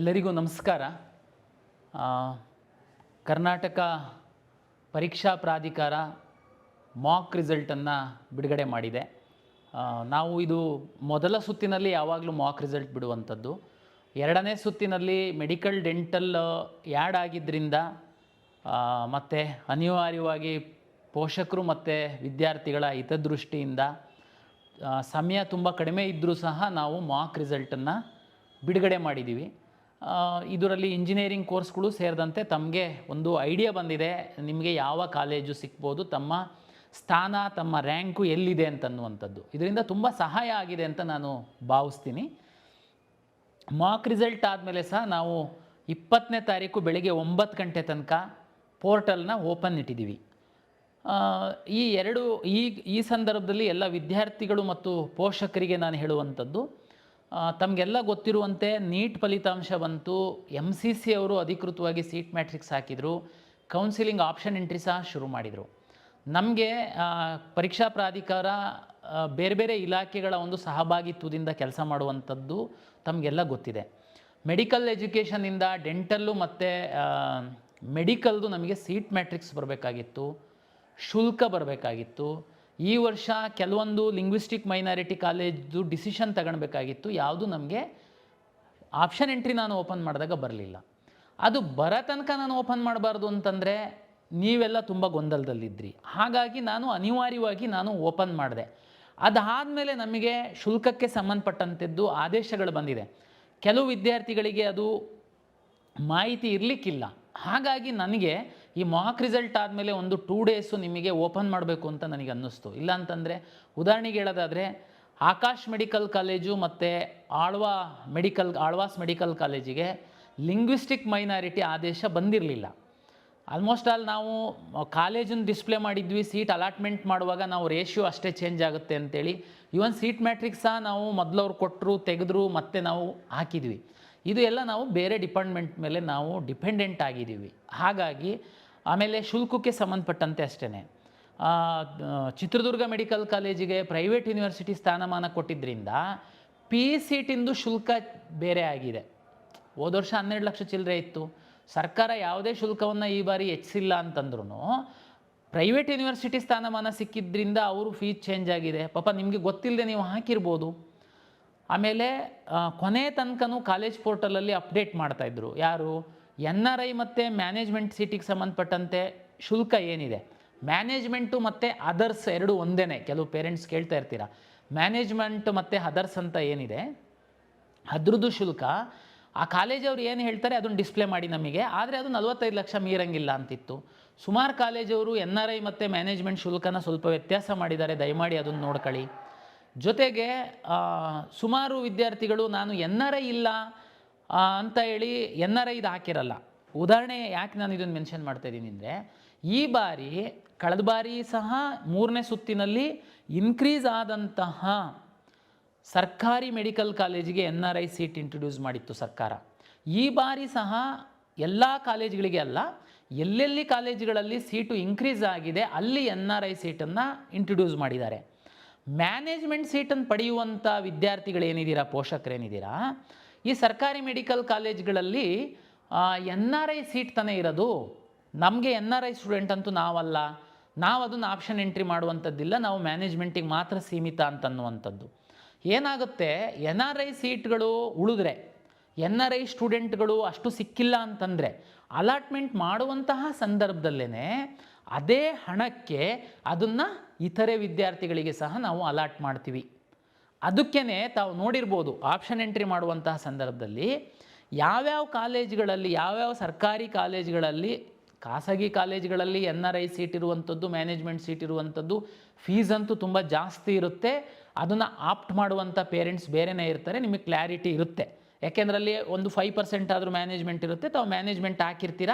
ಎಲ್ಲರಿಗೂ ನಮಸ್ಕಾರ. ಕರ್ನಾಟಕ ಪರೀಕ್ಷಾ ಪ್ರಾಧಿಕಾರ ಮಾಕ್ ರಿಸಲ್ಟನ್ನು ಬಿಡುಗಡೆ ಮಾಡಿದೆ. ನಾವು ಇದು ಮೊದಲ ಸುತ್ತಿನಲ್ಲಿ ಯಾವಾಗಲೂ ಮಾಕ್ ರಿಸಲ್ಟ್ ಬಿಡುವಂಥದ್ದು. ಎರಡನೇ ಸುತ್ತಿನಲ್ಲಿ ಮೆಡಿಕಲ್ ಡೆಂಟಲ್ ಆ್ಯಡ್ ಆಗಿದ್ದರಿಂದ ಮತ್ತು ಅನಿವಾರ್ಯವಾಗಿ ಪೋಷಕರು ಮತ್ತು ವಿದ್ಯಾರ್ಥಿಗಳ ಹಿತದೃಷ್ಟಿಯಿಂದ ಸಮಯ ತುಂಬ ಕಡಿಮೆ ಇದ್ದರೂ ಸಹ ನಾವು ಮಾಕ್ ರಿಸಲ್ಟನ್ನು ಬಿಡುಗಡೆ ಮಾಡಿದ್ದೀವಿ. ಇದರಲ್ಲಿ ಇಂಜಿನಿಯರಿಂಗ್ ಕೋರ್ಸ್ಗಳು ಸೇರಿದಂತೆ ತಮಗೆ ಒಂದು ಐಡಿಯಾ ಬಂದಿದೆ, ನಿಮಗೆ ಯಾವ ಕಾಲೇಜು ಸಿಗ್ಬೋದು, ತಮ್ಮ ಸ್ಥಾನ ತಮ್ಮ ರ್ಯಾಂಕು ಎಲ್ಲಿದೆ ಅಂತನ್ನುವಂಥದ್ದು. ಇದರಿಂದ ತುಂಬ ಸಹಾಯ ಆಗಿದೆ ಅಂತ ನಾನು ಭಾವಿಸ್ತೀನಿ. ಮಾಕ್ ರಿಸಲ್ಟ್ ಆದಮೇಲೆ ಸಹ ನಾವು 20ನೇ ತಾರೀಕು ಬೆಳಗ್ಗೆ 9 ಗಂಟೆ ತನಕ ಪೋರ್ಟಲ್ನ ಓಪನ್ ಇಟ್ಟಿದ್ದೀವಿ. ಈ ಸಂದರ್ಭದಲ್ಲಿ ಎಲ್ಲ ವಿದ್ಯಾರ್ಥಿಗಳು ಮತ್ತು ಪೋಷಕರಿಗೆ ನಾನು ಹೇಳುವಂಥದ್ದು, ತಮಗೆಲ್ಲ ಗೊತ್ತಿರುವಂತೆ ನೀಟ್ ಫಲಿತಾಂಶ ಬಂತು. MCC ಅವರು ಅಧಿಕೃತವಾಗಿ ಸೀಟ್ ಮ್ಯಾಟ್ರಿಕ್ಸ್ ಹಾಕಿದರು. ಕೌನ್ಸಿಲಿಂಗ್ ಆಪ್ಷನ್ ಎಂಟ್ರಿ ಸಹ ಶುರು ಮಾಡಿದರು. ನಮಗೆ ಪರೀಕ್ಷಾ ಪ್ರಾಧಿಕಾರ ಬೇರೆ ಬೇರೆ ಇಲಾಖೆಗಳ ಒಂದು ಸಹಭಾಗಿತ್ವದಿಂದ ಕೆಲಸ ಮಾಡುವಂಥದ್ದು ತಮಗೆಲ್ಲ ಗೊತ್ತಿದೆ. ಮೆಡಿಕಲ್ ಎಜುಕೇಷನಿಂದ ಡೆಂಟಲ್ಲು ಮತ್ತು ಮೆಡಿಕಲ್ದು ನಮಗೆ ಸೀಟ್ ಮ್ಯಾಟ್ರಿಕ್ಸ್ ಬರಬೇಕಾಗಿತ್ತು, ಶುಲ್ಕ ಬರಬೇಕಾಗಿತ್ತು. ಈ ವರ್ಷ ಕೆಲವೊಂದು ಲಿಂಗ್ವಿಸ್ಟಿಕ್ ಮೈನಾರಿಟಿ ಕಾಲೇಜ್ದು ಡಿಸಿಷನ್ ತಗೊಳ್ಬೇಕಾಗಿತ್ತು. ಯಾವುದು ನಮಗೆ ಆಪ್ಷನ್ ಎಂಟ್ರಿ ನಾನು ಓಪನ್ ಮಾಡಿದಾಗ ಬರಲಿಲ್ಲ. ಅದು ಬರೋ ತನಕ ನಾನು ಓಪನ್ ಮಾಡಬಾರ್ದು ಅಂತಂದರೆ ನೀವೆಲ್ಲ ತುಂಬ ಗೊಂದಲದಲ್ಲಿದ್ದಿರಿ. ಹಾಗಾಗಿ ನಾನು ಅನಿವಾರ್ಯವಾಗಿ ಓಪನ್ ಮಾಡಿದೆ. ಅದಾದಮೇಲೆ ನಮಗೆ ಶುಲ್ಕಕ್ಕೆ ಸಂಬಂಧಪಟ್ಟಂಥದ್ದು ಆದೇಶಗಳು ಬಂದಿದೆ. ಕೆಲವು ವಿದ್ಯಾರ್ಥಿಗಳಿಗೆ ಅದು ಮಾಹಿತಿ ಇರಲಿಕ್ಕಿಲ್ಲ. ಹಾಗಾಗಿ ನನಗೆ ಈ ಮಾಕ್ ರಿಸಲ್ಟ್ ಆದಮೇಲೆ ಒಂದು 2 ಡೇಸು ನಿಮಗೆ ಓಪನ್ ಮಾಡಬೇಕು ಅಂತ ನನಗೆ ಅನ್ನಿಸ್ತು. ಇಲ್ಲ ಅಂತಂದರೆ ಉದಾಹರಣೆಗೆ ಹೇಳೋದಾದರೆ ಆಕಾಶ್ ಮೆಡಿಕಲ್ ಕಾಲೇಜು ಮತ್ತು ಆಳ್ವಾಸ್ ಮೆಡಿಕಲ್ ಕಾಲೇಜಿಗೆ ಲಿಂಗ್ವಿಸ್ಟಿಕ್ ಮೈನಾರಿಟಿ ಆದೇಶ ಬಂದಿರಲಿಲ್ಲ. ಆಲ್ಮೋಸ್ಟ್ ಆಲ್ ನಾವು ಕಾಲೇಜನ್ನು ಡಿಸ್ಪ್ಲೇ ಮಾಡಿದ್ವಿ. ಸೀಟ್ ಅಲಾಟ್ಮೆಂಟ್ ಮಾಡುವಾಗ ನಾವು ರೇಷಿಯೋ ಅಷ್ಟೇ ಚೇಂಜ್ ಆಗುತ್ತೆ ಅಂತೇಳಿ ಇವನ್ ಸೀಟ್ ಮ್ಯಾಟ್ರಿಕ್ಸ್ ಸಹ ನಾವು ಮೊದಲವ್ರು ಕೊಟ್ಟರು, ತೆಗೆದ್ರು, ಮತ್ತೆ ನಾವು ಹಾಕಿದ್ವಿ. ಇದು ಎಲ್ಲ ನಾವು ಬೇರೆ ಡಿಪಾರ್ಟ್ಮೆಂಟ್ ಮೇಲೆ ನಾವು ಡಿಪೆಂಡೆಂಟ್ ಆಗಿದ್ದೀವಿ. ಹಾಗಾಗಿ ಆಮೇಲೆ ಶುಲ್ಕಕ್ಕೆ ಸಂಬಂಧಪಟ್ಟಂತೆ ಅಷ್ಟೇ ಚಿತ್ರದುರ್ಗ ಮೆಡಿಕಲ್ ಕಾಲೇಜಿಗೆ ಪ್ರೈವೇಟ್ ಯೂನಿವರ್ಸಿಟಿ ಸ್ಥಾನಮಾನ ಕೊಟ್ಟಿದ್ದರಿಂದ PCTಂದು ಶುಲ್ಕ ಬೇರೆ ಆಗಿದೆ. ಹೋದ ವರ್ಷ 12 ಲಕ್ಷ ಚಿಲ್ಲರೆ ಇತ್ತು. ಸರ್ಕಾರ ಯಾವುದೇ ಶುಲ್ಕವನ್ನು ಈ ಬಾರಿ ಹೆಚ್ಚಿಲ್ಲ ಅಂತಂದ್ರೂ ಪ್ರೈವೇಟ್ ಯೂನಿವರ್ಸಿಟಿ ಸ್ಥಾನಮಾನ ಸಿಕ್ಕಿದ್ರಿಂದ ಅವರು ಫೀಸ್ ಚೇಂಜ್ ಆಗಿದೆ. ಪಾಪ ನಿಮಗೆ ಗೊತ್ತಿಲ್ಲದೆ ನೀವು ಹಾಕಿರ್ಬೋದು. ಆಮೇಲೆ ಕೊನೆ ತನಕನೂ ಕಾಲೇಜ್ ಪೋರ್ಟಲಲ್ಲಿ ಅಪ್ಡೇಟ್ ಮಾಡ್ತಾಯಿದ್ರು. ಯಾರು NRI ಮತ್ತು ಮ್ಯಾನೇಜ್ಮೆಂಟ್ ಸೀಟಿಗೆ ಸಂಬಂಧಪಟ್ಟಂತೆ ಶುಲ್ಕ ಏನಿದೆ, ಮ್ಯಾನೇಜ್ಮೆಂಟು ಮತ್ತು ಅದರ್ಸ್ ಎರಡು ಒಂದೇ. ಕೆಲವು ಪೇರೆಂಟ್ಸ್ ಕೇಳ್ತಾ ಇರ್ತೀರ, ಮ್ಯಾನೇಜ್ಮೆಂಟ್ ಮತ್ತು ಅದರ್ಸ್ ಅಂತ ಏನಿದೆ ಅದ್ರದ್ದು ಶುಲ್ಕ ಆ ಕಾಲೇಜವ್ರು ಏನು ಹೇಳ್ತಾರೆ ಅದನ್ನು ಡಿಸ್ಪ್ಲೇ ಮಾಡಿ ನಮಗೆ. ಆದರೆ ಅದು 45 ಲಕ್ಷ ಮೀರಂಗಿಲ್ಲ ಅಂತಿತ್ತು. ಸುಮಾರು ಕಾಲೇಜವರು NRI ಮತ್ತು ಮ್ಯಾನೇಜ್ಮೆಂಟ್ ಶುಲ್ಕನ ಸ್ವಲ್ಪ ವ್ಯತ್ಯಾಸ ಮಾಡಿದ್ದಾರೆ. ದಯಮಾಡಿ ಅದನ್ನು ನೋಡ್ಕೊಳ್ಳಿ. ಜೊತೆಗೆ ಸುಮಾರು ವಿದ್ಯಾರ್ಥಿಗಳು ನಾನು NRI ಇಲ್ಲ ಅಂತ ಹೇಳಿ NRIದು ಹಾಕಿರಲ್ಲ. ಉದಾಹರಣೆ ಯಾಕೆ ನಾನು ಇದನ್ನು ಮೆನ್ಷನ್ ಮಾಡ್ತಾಯಿದ್ದೀನಿ ಅಂದರೆ, ಈ ಬಾರಿ ಕಳೆದ ಬಾರಿ ಸಹ 3ನೇ ಸುತ್ತಿನಲ್ಲಿ ಇನ್ಕ್ರೀಸ್ ಆದಂತಹ ಸರ್ಕಾರಿ ಮೆಡಿಕಲ್ ಕಾಲೇಜಿಗೆ NRI ಸೀಟ್ ಇಂಟ್ರೊಡ್ಯೂಸ್ ಮಾಡಿತ್ತು ಸರ್ಕಾರ. ಈ ಬಾರಿ ಸಹ ಎಲ್ಲ ಕಾಲೇಜುಗಳಿಗೆ ಅಲ್ಲ, ಎಲ್ಲೆಲ್ಲಿ ಕಾಲೇಜುಗಳಲ್ಲಿ ಸೀಟು ಇನ್ಕ್ರೀಸ್ ಆಗಿದೆ ಅಲ್ಲಿ NRI ಸೀಟನ್ನು ಇಂಟ್ರೊಡ್ಯೂಸ್ ಮಾಡಿದ್ದಾರೆ. ಮ್ಯಾನೇಜ್ಮೆಂಟ್ ಸೀಟನ್ನು ಪಡೆಯುವಂಥ ವಿದ್ಯಾರ್ಥಿಗಳೇನಿದ್ದೀರಾ, ಪೋಷಕರೇನಿದ್ದೀರಾ, ಈ ಸರ್ಕಾರಿ ಮೆಡಿಕಲ್ ಕಾಲೇಜ್ಗಳಲ್ಲಿ NRI ಸೀಟ್ ತಾನೇ ಇರೋದು. ನಮಗೆ NRI ಸ್ಟೂಡೆಂಟ್ ಅಂತೂ ನಾವಲ್ಲ, ನಾವು ಅದನ್ನು ಆಪ್ಷನ್ ಎಂಟ್ರಿ ಮಾಡುವಂಥದ್ದಿಲ್ಲ, ನಾವು ಮ್ಯಾನೇಜ್ಮೆಂಟಿಗೆ ಮಾತ್ರ ಸೀಮಿತ ಅಂತನ್ನುವಂಥದ್ದು. ಏನಾಗುತ್ತೆ, NRI ಸೀಟ್ಗಳು ಉಳಿದ್ರೆ, NRI ಸ್ಟೂಡೆಂಟ್ಗಳು ಅಷ್ಟು ಸಿಕ್ಕಿಲ್ಲ ಅಂತಂದರೆ ಅಲಾಟ್ಮೆಂಟ್ ಮಾಡುವಂತಹ ಸಂದರ್ಭದಲ್ಲೇ ಅದೇ ಹಣಕ್ಕೆ ಅದನ್ನು ಇತರೆ ವಿದ್ಯಾರ್ಥಿಗಳಿಗೆ ಸಹ ನಾವು ಅಲಾಟ್ ಮಾಡ್ತೀವಿ. ಅದಕ್ಕೇ ತಾವು ನೋಡಿರ್ಬೋದು, ಆಪ್ಷನ್ ಎಂಟ್ರಿ ಮಾಡುವಂತಹ ಸಂದರ್ಭದಲ್ಲಿ ಯಾವ್ಯಾವ ಕಾಲೇಜುಗಳಲ್ಲಿ, ಯಾವ್ಯಾವ ಸರ್ಕಾರಿ ಕಾಲೇಜುಗಳಲ್ಲಿ, ಖಾಸಗಿ ಕಾಲೇಜುಗಳಲ್ಲಿ NRI ಸೀಟ್ ಇರುವಂಥದ್ದು, ಮ್ಯಾನೇಜ್ಮೆಂಟ್ ಸೀಟ್ ಇರುವಂಥದ್ದು ಫೀಸ್ ಅಂತೂ ತುಂಬ ಜಾಸ್ತಿ ಇರುತ್ತೆ. ಅದನ್ನು ಆಪ್ಟ್ ಮಾಡುವಂಥ ಪೇರೆಂಟ್ಸ್ ಬೇರೆಯೇ ಇರ್ತಾರೆ. ನಿಮಗೆ ಕ್ಲಾರಿಟಿ ಇರುತ್ತೆ. ಯಾಕೆಂದ್ರಲ್ಲಿ ಒಂದು 5% ಆದರೂ ಮ್ಯಾನೇಜ್ಮೆಂಟ್ ಇರುತ್ತೆ. ತಾವು ಮ್ಯಾನೇಜ್ಮೆಂಟ್ ಹಾಕಿರ್ತೀರ.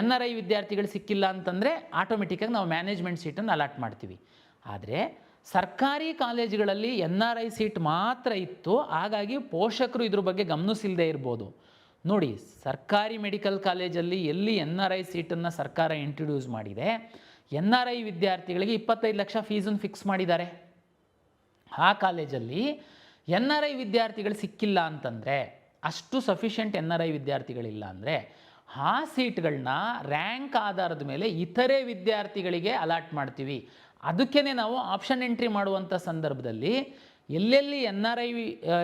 NRI ವಿದ್ಯಾರ್ಥಿಗಳು ಸಿಕ್ಕಿಲ್ಲ ಅಂತಂದರೆ ಆಟೋಮೆಟಿಕ್ಕಾಗಿ ನಾವು ಮ್ಯಾನೇಜ್ಮೆಂಟ್ ಸೀಟನ್ನು ಅಲಾಟ್ ಮಾಡ್ತೀವಿ. ಆದರೆ ಸರ್ಕಾರಿ ಕಾಲೇಜುಗಳಲ್ಲಿ NRI ಸೀಟ್ ಮಾತ್ರ ಇತ್ತು. ಹಾಗಾಗಿ ಪೋಷಕರು ಇದ್ರ ಬಗ್ಗೆ ಗಮನಿಸಿಲ್ಲದೆ ಇರ್ಬೋದು. ನೋಡಿ, ಸರ್ಕಾರಿ ಮೆಡಿಕಲ್ ಕಾಲೇಜಲ್ಲಿ ಎಲ್ಲಿ NRI ಸೀಟನ್ನು ಸರ್ಕಾರ ಇಂಟ್ರೊಡ್ಯೂಸ್ ಮಾಡಿದೆ, NRI ವಿದ್ಯಾರ್ಥಿಗಳಿಗೆ 25 ಲಕ್ಷ ಫೀಸನ್ನು ಫಿಕ್ಸ್ ಮಾಡಿದ್ದಾರೆ. ಆ ಕಾಲೇಜಲ್ಲಿ NRI ವಿದ್ಯಾರ್ಥಿಗಳು ಸಿಕ್ಕಿಲ್ಲ ಅಂತಂದರೆ ಅಷ್ಟು ಸಫಿಷಿಯೆಂಟ್ NRI ವಿದ್ಯಾರ್ಥಿಗಳಿಲ್ಲ ಅಂದರೆ ಆ ಸೀಟ್ಗಳನ್ನ ರ್ಯಾಂಕ್ ಆಧಾರದ ಮೇಲೆ ಇತರೆ ವಿದ್ಯಾರ್ಥಿಗಳಿಗೆ ಅಲಾಟ್ ಮಾಡ್ತೀವಿ. ಅದಕ್ಕೇ ನಾವು ಆಪ್ಷನ್ ಎಂಟ್ರಿ ಮಾಡುವಂಥ ಸಂದರ್ಭದಲ್ಲಿ ಎಲ್ಲೆಲ್ಲಿ NRI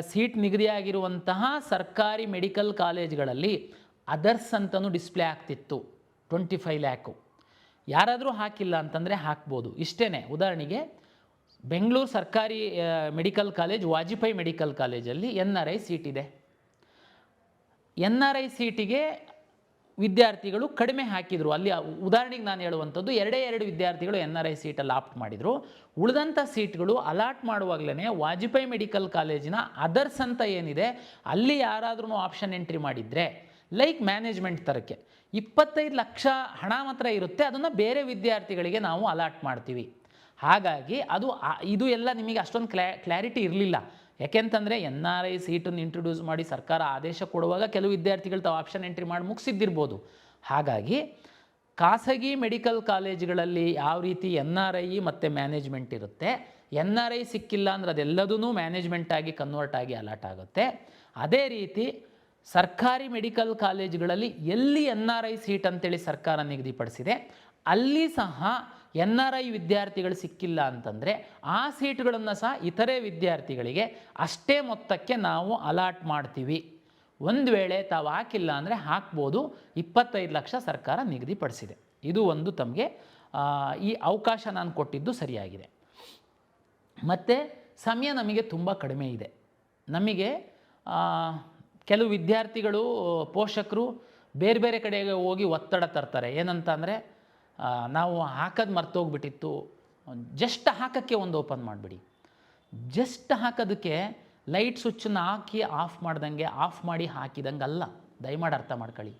ಸೀಟ್ ನಿಗದಿಯಾಗಿರುವಂತಹ ಸರ್ಕಾರಿ ಮೆಡಿಕಲ್ ಕಾಲೇಜ್ಗಳಲ್ಲಿ ಅದರ್ಸ್ ಅಂತಲೂ ಡಿಸ್ಪ್ಲೇ ಆಗ್ತಿತ್ತು. 25 ಲ್ಯಾಕು ಯಾರಾದರೂ ಹಾಕಿಲ್ಲ ಅಂತಂದರೆ ಹಾಕ್ಬೋದು. ಇಷ್ಟೇ. ಉದಾಹರಣೆಗೆ ಬೆಂಗಳೂರು ಸರ್ಕಾರಿ ಮೆಡಿಕಲ್ ಕಾಲೇಜ್, ವಾಜಪೇಯಿ ಮೆಡಿಕಲ್ ಕಾಲೇಜಲ್ಲಿ NRI ಸೀಟ್ ಇದೆ. NRI ಸೀಟಿಗೆ ವಿದ್ಯಾರ್ಥಿಗಳು ಕಡಿಮೆ ಹಾಕಿದರು. ಅಲ್ಲಿ ಉದಾಹರಣೆಗೆ ನಾನು ಹೇಳುವಂಥದ್ದು 2 ವಿದ್ಯಾರ್ಥಿಗಳು NRI ಸೀಟಲ್ಲಿ ಆಪ್ಟ್ ಮಾಡಿದರು. ಉಳಿದಂಥ ಸೀಟ್ಗಳು ಅಲಾಟ್ ಮಾಡುವಾಗಲೇ ವಾಜಪೇಯಿ ಮೆಡಿಕಲ್ ಕಾಲೇಜಿನ ಅದರ್ಸ್ ಅಂತ ಏನಿದೆ ಅಲ್ಲಿ ಯಾರಾದ್ರೂ ಆಪ್ಷನ್ ಎಂಟ್ರಿ ಮಾಡಿದರೆ, ಲೈಕ್ ಮ್ಯಾನೇಜ್ಮೆಂಟ್ ಥರಕ್ಕೆ 25 ಲಕ್ಷ ಹಣ ಮಾತ್ರ ಇರುತ್ತೆ, ಅದನ್ನು ಬೇರೆ ವಿದ್ಯಾರ್ಥಿಗಳಿಗೆ ನಾವು ಅಲಾಟ್ ಮಾಡ್ತೀವಿ. ಹಾಗಾಗಿ ಇದು ಎಲ್ಲ ನಿಮಗೆ ಅಷ್ಟೊಂದು ಕ್ಲಾರಿಟಿ ಇರಲಿಲ್ಲ. ಯಾಕೆಂತಂದರೆ NRI ಸೀಟನ್ನು ಇಂಟ್ರೊಡ್ಯೂಸ್ ಮಾಡಿ ಸರ್ಕಾರ ಆದೇಶ ಕೊಡುವಾಗ ಕೆಲವು ವಿದ್ಯಾರ್ಥಿಗಳು ತಾವು ಆಪ್ಷನ್ ಎಂಟ್ರಿ ಮಾಡಿ ಮುಗಿಸಿದ್ದಿರ್ಬೋದು. ಹಾಗಾಗಿ ಖಾಸಗಿ ಮೆಡಿಕಲ್ ಕಾಲೇಜುಗಳಲ್ಲಿ ಯಾವ ರೀತಿ NRI ಮತ್ತು ಮ್ಯಾನೇಜ್ಮೆಂಟ್ ಇರುತ್ತೆ, NRI ಸಿಕ್ಕಿಲ್ಲ ಅಂದರೆ ಅದೆಲ್ಲದೂ ಮ್ಯಾನೇಜ್ಮೆಂಟ್ ಆಗಿ ಕನ್ವರ್ಟ್ ಆಗಿ ಅಲಾಟ್ ಆಗುತ್ತೆ. ಅದೇ ರೀತಿ ಸರ್ಕಾರಿ ಮೆಡಿಕಲ್ ಕಾಲೇಜುಗಳಲ್ಲಿ ಎಲ್ಲಿ NRI ಸೀಟ್ ಅಂತೇಳಿ ಸರ್ಕಾರ ನಿಗದಿಪಡಿಸಿದೆ ಅಲ್ಲಿ ಸಹ NRI ವಿದ್ಯಾರ್ಥಿಗಳು ಸಿಕ್ಕಿಲ್ಲ ಅಂತಂದರೆ ಆ ಸೀಟುಗಳನ್ನು ಸಹ ಇತರೆ ವಿದ್ಯಾರ್ಥಿಗಳಿಗೆ ಅಷ್ಟೇ ಮೊತ್ತಕ್ಕೆ ನಾವು ಅಲಾಟ್ ಮಾಡ್ತೀವಿ. ಒಂದು ವೇಳೆ ತಾವು ಹಾಕಿಲ್ಲ ಅಂದರೆ ಹಾಕ್ಬೋದು. 25 ಲಕ್ಷ ಸರ್ಕಾರ ನಿಗದಿಪಡಿಸಿದೆ. ಇದು ಒಂದು ತಮಗೆ ಈ ಅವಕಾಶ ನಾನು ಕೊಟ್ಟಿದ್ದು ಸರಿಯಾಗಿದೆ. ಮತ್ತು ಸಮಯ ನಮಗೆ ತುಂಬ ಕಡಿಮೆ ಇದೆ. ನಮಗೆ ಕೆಲವು ವಿದ್ಯಾರ್ಥಿಗಳು, ಪೋಷಕರು ಬೇರೆ ಬೇರೆ ಕಡೆಗೆ ಹೋಗಿ ಒತ್ತಡ ತರ್ತಾರೆ. ಏನಂತ ಅಂದರೆ ನಾವು ಹಾಕೋದು ಮರ್ತೋಗ್ಬಿಟ್ಟಿತ್ತು, ಜಸ್ಟ್ ಹಾಕೋಕ್ಕೆ ಒಂದು ಓಪನ್ ಮಾಡಿಬಿಡಿ. ಜಸ್ಟ್ ಹಾಕೋದಕ್ಕೆ ಲೈಟ್ ಸ್ವಿಚ್ಚನ್ನು ಹಾಕಿ ಆಫ್ ಮಾಡ್ದಂಗೆ ಆಫ್ ಮಾಡಿ ಹಾಕಿದಂಗೆ ಅಲ್ಲ. ದಯಮಾಡಿ ಅರ್ಥ ಮಾಡ್ಕೊಳ್ಳಿ.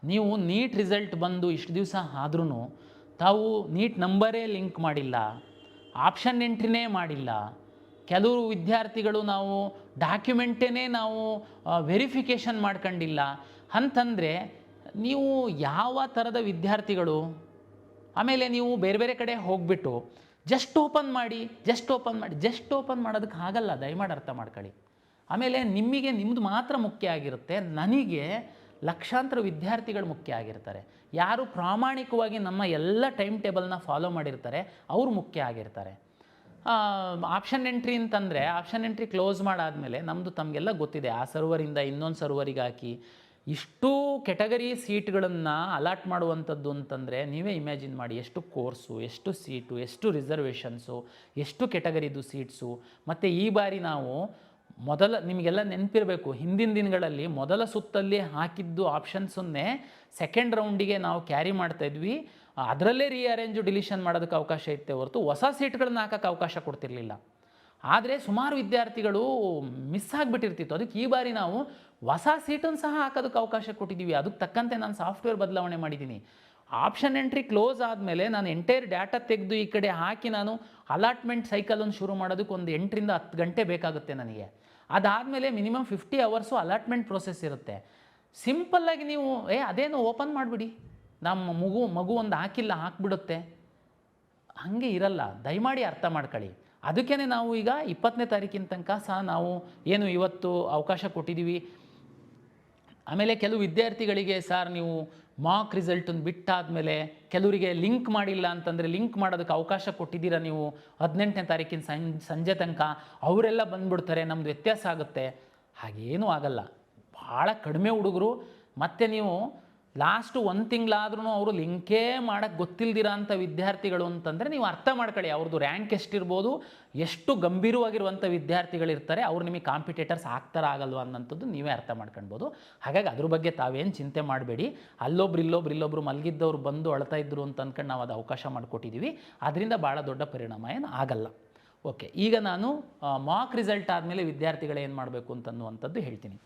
ನೀವು ನೀಟ್ ರಿಸಲ್ಟ್ ಬಂದು ಇಷ್ಟು ದಿವಸ ಆದ್ರೂ ತಾವು ನೀಟ್ ನಂಬರೇ ಲಿಂಕ್ ಮಾಡಿಲ್ಲ, ಆಪ್ಷನ್ ಎಂಟ್ರಿನೇ ಮಾಡಿಲ್ಲ. ಕೆಲವರು ವಿದ್ಯಾರ್ಥಿಗಳು ನಾವು ಡಾಕ್ಯುಮೆಂಟೇ ನಾವು ವೆರಿಫಿಕೇಷನ್ ಮಾಡ್ಕೊಂಡಿಲ್ಲ ಅಂತಂದರೆ ನೀವು ಯಾವ ಥರದ ವಿದ್ಯಾರ್ಥಿಗಳು? ಆಮೇಲೆ ನೀವು ಬೇರೆ ಬೇರೆ ಕಡೆ ಹೋಗಿಬಿಟ್ಟು ಜಸ್ಟ್ ಓಪನ್ ಮಾಡಿ ಮಾಡೋದಕ್ಕೆ ಆಗಲ್ಲ. ದಯಮಾಡಿ ಅರ್ಥ ಮಾಡ್ಕೊಳ್ಳಿ. ಆಮೇಲೆ ನಿಮ್ಮದು ಮಾತ್ರ ಮುಖ್ಯ ಆಗಿರುತ್ತೆ, ನನಗೆ ಲಕ್ಷಾಂತರ ವಿದ್ಯಾರ್ಥಿಗಳು ಮುಖ್ಯ ಆಗಿರ್ತಾರೆ. ಯಾರು ಪ್ರಾಮಾಣಿಕವಾಗಿ ನಮ್ಮ ಎಲ್ಲ ಟೈಮ್ ಟೇಬಲ್ನ ಫಾಲೋ ಮಾಡಿರ್ತಾರೆ ಅವರು ಮುಖ್ಯ ಆಗಿರ್ತಾರೆ. ಆಪ್ಷನ್ ಎಂಟ್ರಿ ಅಂತಂದರೆ ಆಪ್ಷನ್ ಎಂಟ್ರಿ ಕ್ಲೋಸ್ ಮಾಡಾದಮೇಲೆ ನಮ್ಮದು ತಮಗೆಲ್ಲ ಗೊತ್ತಿದೆ, ಆ ಸರ್ವರಿಂದ ಇನ್ನೊಂದು ಸರ್ವರಿಗೆ ಹಾಕಿ ಇಷ್ಟು ಕೆಟಗರಿ ಸೀಟ್ಗಳನ್ನು ಅಲಾಟ್ ಮಾಡುವಂಥದ್ದು ಅಂತಂದರೆ ನೀವೇ ಇಮ್ಯಾಜಿನ್ ಮಾಡಿ. ಎಷ್ಟು ಕೋರ್ಸು, ಎಷ್ಟು ಸೀಟು, ಎಷ್ಟು ರಿಸರ್ವೇಷನ್ಸು, ಎಷ್ಟು ಕೆಟಗರಿದು ಸೀಟ್ಸು. ಮತ್ತು ಈ ಬಾರಿ ನಾವು ನಿಮಗೆಲ್ಲ ನೆನಪಿರಬೇಕು, ಹಿಂದಿನ ದಿನಗಳಲ್ಲಿ ಮೊದಲ ಸುತ್ತಲ್ಲಿ ಹಾಕಿದ್ದು ಆಪ್ಷನ್ಸನ್ನೇ ಸೆಕೆಂಡ್ ರೌಂಡಿಗೆ ನಾವು ಕ್ಯಾರಿ ಮಾಡ್ತಾಯಿದ್ವಿ. ಅದರಲ್ಲೇ ರೀಅರೇಂಜು ಡಿಲಿಷನ್ ಮಾಡೋದಕ್ಕೆ ಅವಕಾಶ ಇತ್ತೆ ಹೊರತು ಹೊಸ ಸೀಟ್ಗಳನ್ನ ಹಾಕೋಕ್ಕೆ ಅವಕಾಶ ಕೊಡ್ತಿರಲಿಲ್ಲ. ಆದರೆ ಸುಮಾರು ವಿದ್ಯಾರ್ಥಿಗಳು ಮಿಸ್ ಆಗಿಬಿಟ್ಟಿರ್ತಿತ್ತು. ಅದಕ್ಕೆ ಈ ಬಾರಿ ನಾವು ಹೊಸ ಸೀಟನ್ನು ಸಹ ಹಾಕೋದಕ್ಕೆ ಅವಕಾಶ ಕೊಟ್ಟಿದ್ದೀವಿ. ಅದಕ್ಕೆ ತಕ್ಕಂತೆ ನಾನು ಸಾಫ್ಟ್ವೇರ್ ಬದಲಾವಣೆ ಮಾಡಿದ್ದೀನಿ. ಆಪ್ಷನ್ ಎಂಟ್ರಿ ಕ್ಲೋಸ್ ಆದಮೇಲೆ ನಾನು ಎಂಟೈರ್ ಡಾಟಾ ತೆಗೆದು ಈ ಕಡೆ ಹಾಕಿ ನಾನು ಅಲಾಟ್ಮೆಂಟ್ ಸೈಕಲನ್ನು ಶುರು ಮಾಡೋದಕ್ಕೆ ಒಂದು 8 ರಿಂದ 10 ಗಂಟೆ ಬೇಕಾಗುತ್ತೆ ನನಗೆ. ಅದಾದಮೇಲೆ ಮಿನಿಮಮ್ 50 ಅವರ್ಸು ಅಲಾಟ್ಮೆಂಟ್ ಪ್ರೋಸೆಸ್ ಇರುತ್ತೆ. ಸಿಂಪಲ್ಲಾಗಿ ನೀವು ಅದೇನು ಓಪನ್ ಮಾಡಿಬಿಡಿ, ನಮ್ಮ ಮಗು ಒಂದು ಹಾಕಿಲ್ಲ ಹಾಕಿಬಿಡುತ್ತೆ, ಹಾಗೆ ಇರಲ್ಲ. ದಯಮಾಡಿ ಅರ್ಥ ಮಾಡ್ಕೊಳ್ಳಿ. ಅದಕ್ಕೇ ನಾವು ಈಗ 20ನೇ ತಾರೀಕಿನ ತನಕ ಸಹ ನಾವು ಏನು ಇವತ್ತು ಅವಕಾಶ ಕೊಟ್ಟಿದ್ದೀವಿ. ಆಮೇಲೆ ಕೆಲವು ವಿದ್ಯಾರ್ಥಿಗಳಿಗೆ ಸರ್ ನೀವು ಮಾಕ್ ರಿಸಲ್ಟನ್ನು ಬಿಟ್ಟಾದಮೇಲೆ ಕೆಲವರಿಗೆ ಲಿಂಕ್ ಮಾಡಿಲ್ಲ ಅಂತಂದರೆ ಲಿಂಕ್ ಮಾಡೋದಕ್ಕೆ ಅವಕಾಶ ಕೊಟ್ಟಿದ್ದೀರಾ ನೀವು 18ನೇ ತಾರೀಕಿನ ಸಂಜೆ ತನಕ, ಅವರೆಲ್ಲ ಬಂದುಬಿಡ್ತಾರೆ, ನಮ್ಮದು ವ್ಯತ್ಯಾಸ ಆಗುತ್ತೆ. ಹಾಗೇನೂ ಆಗಲ್ಲ. ಭಾಳ ಕಡಿಮೆ ಹುಡುಗರು. ಮತ್ತು ನೀವು ಲಾಸ್ಟು 1 ತಿಂಗಳಾದ್ರೂ ಅವರು ಲಿಂಕೇ ಮಾಡೋಕ್ಕೆ ಗೊತ್ತಿಲ್ದಿರ ಅಂಥ ವಿದ್ಯಾರ್ಥಿಗಳು ಅಂತಂದರೆ ನೀವು ಅರ್ಥ ಮಾಡ್ಕೊಳ್ಳಿ, ಅವ್ರದ್ದು ರ್ಯಾಂಕ್ ಎಷ್ಟಿರ್ಬೋದು, ಎಷ್ಟು ಗಂಭೀರವಾಗಿರುವಂಥ ವಿದ್ಯಾರ್ಥಿಗಳಿರ್ತಾರೆ, ಅವ್ರು ನಿಮಗೆ ಕಾಂಪಿಟೇಟರ್ಸ್ ಆಗ್ತಾರ ಆಗಲ್ವ ಅನ್ನೋಂಥದ್ದು ನೀವೇ ಅರ್ಥ ಮಾಡ್ಕೊಳ್ಬೋದು. ಹಾಗಾಗಿ ಅದ್ರ ಬಗ್ಗೆ ತಾವೇನು ಚಿಂತೆ ಮಾಡಬೇಡಿ. ಇಲ್ಲೊಬ್ರು ಮಲಗಿದ್ದವ್ರು ಬಂದು ಅಳ್ತಾ ಇದ್ರು ಅಂತ ಅಂದ್ಕೊಂಡು ನಾವು ಅದು ಅವಕಾಶ ಮಾಡಿಕೊಟ್ಟಿದ್ದೀವಿ. ಅದರಿಂದ ಭಾಳ ದೊಡ್ಡ ಪರಿಣಾಮ ಏನು ಆಗಲ್ಲ. ಓಕೆ, ಈಗ ನಾನು ಮಾಕ್ ರಿಸಲ್ಟ್ ಆದಮೇಲೆ ವಿದ್ಯಾರ್ಥಿಗಳು ಏನು ಮಾಡಬೇಕು ಅಂತನ್ನುವಂಥದ್ದು ಹೇಳ್ತೀನಿ.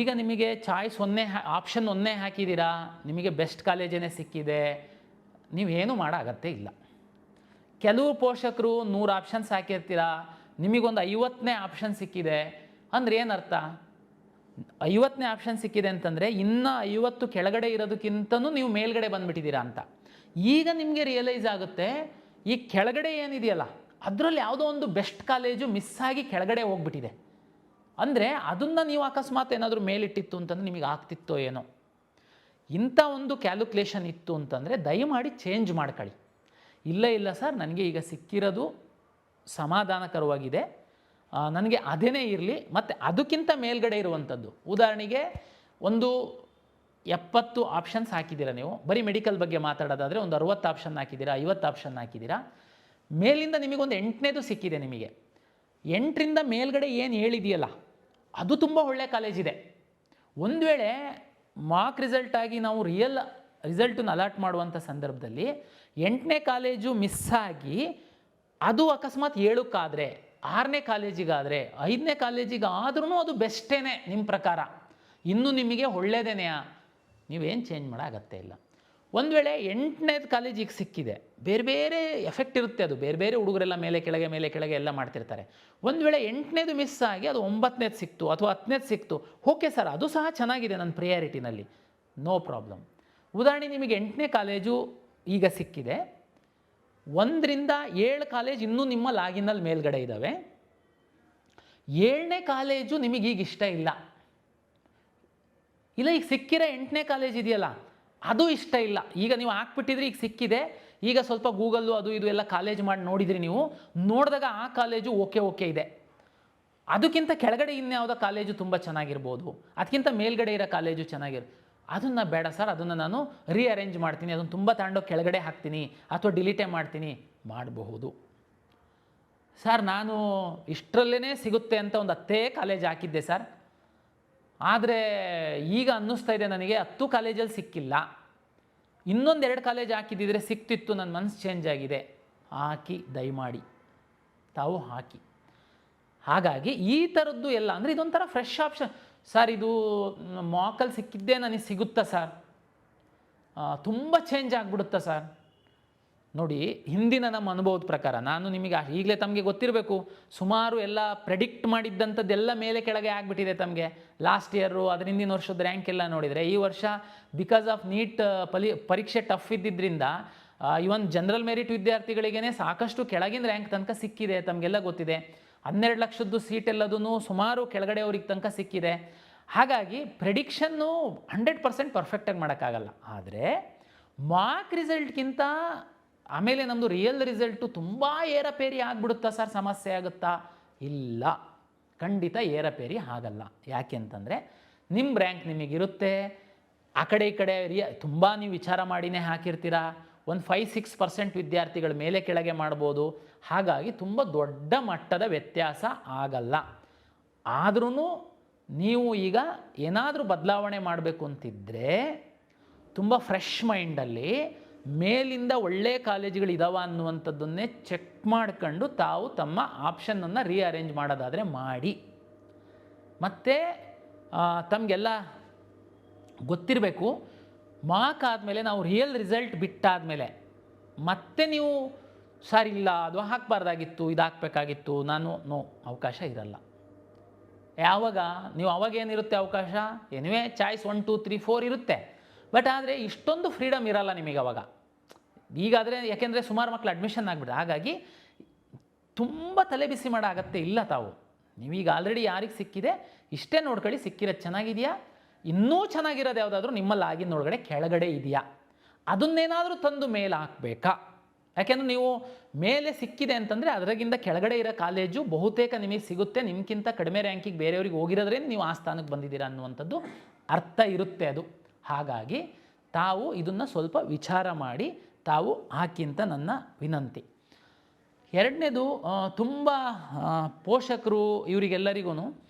ಈಗ ನಿಮಗೆ ಚಾಯ್ಸ್ ಆಪ್ಷನ್ 1 ಹಾಕಿದ್ದೀರಾ, ನಿಮಗೆ ಬೆಸ್ಟ್ ಕಾಲೇಜೇ ಸಿಕ್ಕಿದೆ, ನೀವೇನು ಮಾಡೋ ಅಗತ್ಯ ಇಲ್ಲ. ಕೆಲವು ಪೋಷಕರು 100 ಆಪ್ಷನ್ಸ್ ಹಾಕಿರ್ತೀರ, ನಿಮಗೊಂದು 50ನೇ ಆಪ್ಷನ್ ಸಿಕ್ಕಿದೆ ಅಂದರೆ ಏನರ್ಥ? 50ನೇ ಆಪ್ಷನ್ ಸಿಕ್ಕಿದೆ ಅಂತಂದರೆ ಇನ್ನೂ 50 ಕೆಳಗಡೆ ಇರೋದಕ್ಕಿಂತನೂ ನೀವು ಮೇಲ್ಗಡೆ ಬಂದುಬಿಟ್ಟಿದ್ದೀರಾ ಅಂತ. ಈಗ ನಿಮಗೆ ರಿಯಲೈಸ್ ಆಗುತ್ತೆ, ಈ ಕೆಳಗಡೆ ಏನಿದೆಯಲ್ಲ ಅದರಲ್ಲಿ ಯಾವುದೋ ಒಂದು ಬೆಸ್ಟ್ ಕಾಲೇಜು ಮಿಸ್ ಆಗಿ ಕೆಳಗಡೆ ಹೋಗ್ಬಿಟ್ಟಿದೆ. ಅಂದರೆ ಅದನ್ನು ನೀವು ಅಕಸ್ಮಾತ್ ಏನಾದರೂ ಮೇಲಿಟ್ಟಿತ್ತು ಅಂತಂದರೆ ನಿಮಗೆ ಆಗ್ತಿತ್ತೋ ಏನೋ. ಇಂಥ ಒಂದು ಕ್ಯಾಲ್ಕುಲೇಷನ್ ಇತ್ತು ಅಂತಂದರೆ ದಯಮಾಡಿ ಚೇಂಜ್ ಮಾಡ್ಕೊಳ್ಳಿ. ಇಲ್ಲ ಸರ್, ನನಗೆ ಈಗ ಸಿಕ್ಕಿರೋದು ಸಮಾಧಾನಕರವಾಗಿದೆ, ನನಗೆ ಅದೇನೇ ಇರಲಿ, ಮತ್ತು ಅದಕ್ಕಿಂತ ಮೇಲ್ಗಡೆ ಇರುವಂಥದ್ದು. ಉದಾಹರಣೆಗೆ ಒಂದು 70 ಆಪ್ಷನ್ಸ್ ಹಾಕಿದ್ದೀರಾ ನೀವು, ಬರೀ ಮೆಡಿಕಲ್ ಬಗ್ಗೆ ಮಾತಾಡೋದಾದರೆ ಒಂದು 60 ಆಪ್ಷನ್ ಹಾಕಿದ್ದೀರಾ, 50 ಆಪ್ಷನ್ ಹಾಕಿದ್ದೀರಾ, ಮೇಲಿಂದ ನಿಮಗೊಂದು 8ನೇದು ಸಿಕ್ಕಿದೆ. ನಿಮಗೆ 8ರಿಂದ ಮೇಲ್ಗಡೆ ಏನು ಹೇಳಿದೆಯಲ್ಲ ಅದು ತುಂಬ ಒಳ್ಳೆಯ ಕಾಲೇಜಿದೆ. ಒಂದು ವೇಳೆ ಮಾರ್ಕ್ ರಿಸಲ್ಟ್ ಆಗಿ ನಾವು ರಿಯಲ್ ರಿಸಲ್ಟನ್ನು ಅಲಾಟ್ ಮಾಡುವಂಥ ಸಂದರ್ಭದಲ್ಲಿ 8ನೇ ಕಾಲೇಜು ಮಿಸ್ಸಾಗಿ ಅದು ಅಕಸ್ಮಾತ್ 7ಕ್ಕಾದರೆ, 6ನೇ ಕಾಲೇಜಿಗಾದರೆ, 5ನೇ ಕಾಲೇಜಿಗಾದ್ರೂ ಅದು ಬೆಸ್ಟೇನೆ ನಿಮ್ಮ ಪ್ರಕಾರ, ಇನ್ನೂ ನಿಮಗೆ ಒಳ್ಳೆಯದೇನೆಯಾ, ನೀವೇನು ಚೇಂಜ್ ಮಾಡೋ ಅಗತ್ಯ ಇಲ್ಲ. ಒಂದು ವೇಳೆ 8ನೇದು ಕಾಲೇಜಿಗೆ ಸಿಕ್ಕಿದೆ, ಬೇರೆ ಬೇರೆ ಎಫೆಕ್ಟ್ ಇರುತ್ತೆ, ಅದು ಬೇರೆ ಬೇರೆ ಹುಡುಗರೆಲ್ಲ ಮೇಲೆ ಕೆಳಗೆ ಎಲ್ಲ ಮಾಡ್ತಿರ್ತಾರೆ. ಒಂದು ವೇಳೆ 8ನೇದು ಮಿಸ್ ಆಗಿ ಅದು 9ನೇದು ಸಿಕ್ತು ಅಥವಾ 10ನೇದು ಸಿಕ್ತು, ಓಕೆ ಸರ್, ಅದು ಸಹ ಚೆನ್ನಾಗಿದೆ ನನ್ನ ಪ್ರಿಯಾರಿಟಿನಲ್ಲಿ, ನೋ ಪ್ರಾಬ್ಲಮ್. ಉದಾಹರಣೆ ನಿಮಗೆ 8ನೇ ಕಾಲೇಜು ಈಗ ಸಿಕ್ಕಿದೆ, 1ರಿಂದ 7 ಕಾಲೇಜ್ ಇನ್ನೂ ನಿಮ್ಮ ಲಾಗಿನಲ್ಲಿ ಮೇಲ್ಗಡೆ ಇದ್ದಾವೆ. 7ನೇ ಕಾಲೇಜು ನಿಮಗೀಗ ಇಷ್ಟ ಇಲ್ಲ, ಈಗ ಸಿಕ್ಕಿರೋ 8ನೇ ಕಾಲೇಜ್ ಇದೆಯಲ್ಲ ಅದು ಇಷ್ಟ ಇಲ್ಲ. ಈಗ ನೀವು ಹಾಕ್ಬಿಟ್ಟಿದ್ರಿ, ಈಗ ಸಿಕ್ಕಿದೆ, ಈಗ ಸ್ವಲ್ಪ ಗೂಗಲ್ಲು ಅದು ಇದು ಎಲ್ಲ ಕಾಲೇಜ್ ಮಾಡಿ ನೋಡಿದ್ರಿ, ನೀವು ನೋಡಿದಾಗ ಆ ಕಾಲೇಜು ಓಕೆ ಇದೆ, ಅದಕ್ಕಿಂತ ಕೆಳಗಡೆ ಇನ್ಯಾವುದೋ ಕಾಲೇಜು ತುಂಬ ಚೆನ್ನಾಗಿರ್ಬೋದು, ಅದಕ್ಕಿಂತ ಮೇಲ್ಗಡೆ ಇರೋ ಕಾಲೇಜು ಅದನ್ನು ಬೇಡ ಸರ್, ಅದನ್ನು ನಾನು ರೀಅರೇಂಜ್ ಮಾಡ್ತೀನಿ, ಅದನ್ನು ತುಂಬ ತಗೊಂಡೋಗಿ ಕೆಳಗಡೆ ಹಾಕ್ತೀನಿ ಅಥವಾ ಡಿಲೀಟೇ ಮಾಡ್ತೀನಿ, ಮಾಡಬಹುದು. ಸರ್, ನಾನು ಇಷ್ಟರಲ್ಲೇ ಸಿಗುತ್ತೆ ಅಂತ ಒಂದು 10 ಕಾಲೇಜ್ ಹಾಕಿದ್ದೆ ಸರ್, ಆದರೆ ಈಗ ಅನ್ನಿಸ್ತಾ ಇದೆ ನನಗೆ 10 ಕಾಲೇಜಲ್ಲಿ ಸಿಕ್ಕಿಲ್ಲ, ಇನ್ನೊಂದು 2 ಕಾಲೇಜ್ ಹಾಕಿದ್ದಿದ್ರೆ ಸಿಕ್ತಿತ್ತು, ನನ್ನ ಮನಸ್ಸು ಚೇಂಜ್ ಆಗಿದೆ, ಹಾಕಿ, ದಯಮಾಡಿ ತಾವು ಹಾಕಿ. ಹಾಗಾಗಿ ಈ ಥರದ್ದು ಎಲ್ಲ ಅಂದರೆ ಇದೊಂಥರ ಫ್ರೆಶ್ ಆಪ್ಷನ್. ಸರ್, ಇದು ಮಾಕಲ್ಲಿ ಸಿಕ್ಕಿದ್ದೇ ನನಗೆ ಸಿಗುತ್ತಾ ಸರ್, ತುಂಬ ಚೇಂಜ್ ಆಗಿಬಿಡುತ್ತಾ ಸರ್? ನೋಡಿ, ಹಿಂದಿನ ನಮ್ಮ ಅನುಭವದ ಪ್ರಕಾರ ನಾನು ನಿಮಗೆ ಈಗಲೇ ತಮಗೆ ಗೊತ್ತಿರಬೇಕು, ಸುಮಾರು ಎಲ್ಲ ಪ್ರೆಡಿಕ್ಟ್ ಮಾಡಿದ್ದಂಥದ್ದೆಲ್ಲ ಮೇಲೆ ಕೆಳಗೆ ಆಗಿಬಿಟ್ಟಿದೆ ತಮಗೆ. ಲಾಸ್ಟ್ ಇಯರು ಅದರ ಹಿಂದಿನ ವರ್ಷದ ರ್ಯಾಂಕ್ ಎಲ್ಲ ನೋಡಿದರೆ, ಈ ವರ್ಷ ಬಿಕಾಸ್ ಆಫ್ ನೀಟ್ ಪರೀಕ್ಷೆ ಟಫ್ ಇದ್ದಿದ್ದರಿಂದ ಇವನ್ ಜನರಲ್ ಮೆರಿಟ್ ವಿದ್ಯಾರ್ಥಿಗಳಿಗೇ ಸಾಕಷ್ಟು ಕೆಳಗಿನ ರ್ಯಾಂಕ್ ತನಕ ಸಿಕ್ಕಿದೆ, ತಮಗೆಲ್ಲ ಗೊತ್ತಿದೆ. 12 ಲಕ್ಷದ್ದು ಸೀಟ್ ಎಲ್ಲದೂ ಸುಮಾರು ಕೆಳಗಡೆ ಅವ್ರಿಗೆ ತನಕ ಸಿಕ್ಕಿದೆ. ಹಾಗಾಗಿ ಪ್ರೆಡಿಕ್ಷನ್ನು 100% ಪರ್ಫೆಕ್ಟಾಗಿ ಮಾಡೋಕ್ಕಾಗಲ್ಲ. ಆದರೆ ಮಾರ್ಕ್ ರಿಸಲ್ಟ್ಗಿಂತ ಆಮೇಲೆ ನಮ್ಮದು ರಿಯಲ್ ರಿಸಲ್ಟು ತುಂಬ ಏರಪೇರಿ ಆಗಿಬಿಡುತ್ತಾ ಸರ್, ಸಮಸ್ಯೆ ಆಗುತ್ತಾ? ಇಲ್ಲ, ಖಂಡಿತ ಏರಪೇರಿ ಆಗಲ್ಲ. ಯಾಕೆ ಅಂತಂದರೆ ನಿಮ್ಮ ರ್ಯಾಂಕ್ ನಿಮಗಿರುತ್ತೆ, ಆ ಕಡೆ ಈ ಕಡೆ ತುಂಬ ನೀವು ವಿಚಾರ ಮಾಡಿನೇ ಹಾಕಿರ್ತೀರಾ, ಒಂದು 5-6% ವಿದ್ಯಾರ್ಥಿಗಳ ಮೇಲೆ ಕೆಳಗೆ ಮಾಡ್ಬೋದು. ಹಾಗಾಗಿ ತುಂಬ ದೊಡ್ಡ ಮಟ್ಟದ ವ್ಯತ್ಯಾಸ ಆಗಲ್ಲ. ಆದ್ರೂ ನೀವು ಈಗ ಏನಾದರೂ ಬದಲಾವಣೆ ಮಾಡಬೇಕು ಅಂತಿದ್ದರೆ ತುಂಬ ಫ್ರೆಶ್ ಮೈಂಡಲ್ಲಿ ಮೇಲಿಂದ ಒಳ್ಳೆಯ ಕಾಲೇಜುಗಳಿದಾವ ಅನ್ನುವಂಥದ್ದನ್ನೇ ಚೆಕ್ ಮಾಡ್ಕೊಂಡು ತಾವು ತಮ್ಮ ಆಪ್ಷನನ್ನು ರೀಅರೇಂಜ್ ಮಾಡೋದಾದರೆ ಮಾಡಿ. ಮತ್ತು ತಮಗೆಲ್ಲ ಗೊತ್ತಿರಬೇಕು, ಮಾರ್ಕ್ ಆದಮೇಲೆ ನಾವು ರಿಯಲ್ ರಿಸಲ್ಟ್ ಬಿಟ್ಟಾದಮೇಲೆ ಮತ್ತೆ ನೀವು ಸರ್ ಇಲ್ಲ ಅದು ಹಾಕಬಾರ್ದಾಗಿತ್ತು, ಇದು ಹಾಕಬೇಕಾಗಿತ್ತು, ಅವಕಾಶ ಇರಲ್ಲ. ಯಾವಾಗ ನೀವು ಅವಾಗೇನಿರುತ್ತೆ ಅವಕಾಶ? ಎನಿವೇ ಚಾಯ್ಸ್ 1 2 3 4 ಇರುತ್ತೆ, ಬಟ್ ಆದರೆ ಇಷ್ಟೊಂದು ಫ್ರೀಡಮ್ ಇರಲ್ಲ ನಿಮಗೆ ಅವಾಗ. ಈಗಾದರೆ ಯಾಕೆಂದರೆ ಸುಮಾರು ಮಕ್ಕಳು ಅಡ್ಮಿಷನ್ ಆಗಿಬಿಡ್ರೆ, ಹಾಗಾಗಿ ತುಂಬ ತಲೆ ಬಿಸಿ ಮಾಡೋ ಅಗತ್ಯ ಇಲ್ಲ. ತಾವು ನೀವೀಗ ಆಲ್ರೆಡಿ ಯಾರಿಗೆ ಸಿಕ್ಕಿದೆ ಇಷ್ಟೇ ನೋಡ್ಕೊಳ್ಳಿ, ಸಿಕ್ಕಿರೋದು ಚೆನ್ನಾಗಿದೆಯಾ, ಇನ್ನೂ ಚೆನ್ನಾಗಿರೋದು ಯಾವುದಾದ್ರೂ ನಿಮ್ಮಲ್ಲಿ ಆಗಿನೊಳಗಡೆ ಕೆಳಗಡೆ ಇದೆಯಾ, ಅದನ್ನೇನಾದರೂ ತಂದು ಮೇಲೆ ಹಾಕಬೇಕಾ? ಯಾಕೆಂದರೆ ನೀವು ಮೇಲೆ ಸಿಕ್ಕಿದೆ ಅಂತಂದರೆ ಅದರಾಗಿಂದ ಕೆಳಗಡೆ ಇರೋ ಕಾಲೇಜು ಬಹುತೇಕ ನಿಮಗೆ ಸಿಗುತ್ತೆ, ನಿಮ್ಗಿಂತ ಕಡಿಮೆ ರ್ಯಾಂಕಿಗೆ ಬೇರೆಯವ್ರಿಗೆ ಹೋಗಿರೋದ್ರಿಂದ ನೀವು ಆ ಸ್ಥಾನಕ್ಕೆ ಬಂದಿದ್ದೀರಾ ಅನ್ನುವಂಥದ್ದು ಅರ್ಥ ಇರುತ್ತೆ ಅದು. ಹಾಗಾಗಿ ತಾವು ಇದನ್ನು ಸ್ವಲ್ಪ ವಿಚಾರ ಮಾಡಿ ತಾವು ಹಾಕಿ ಅಂತ ನನ್ನ ವಿನಂತಿ. ಎರಡನೇದು, ತುಂಬ ಪೋಷಕರು ಇವರಿಗೆಲ್ಲರಿಗೂ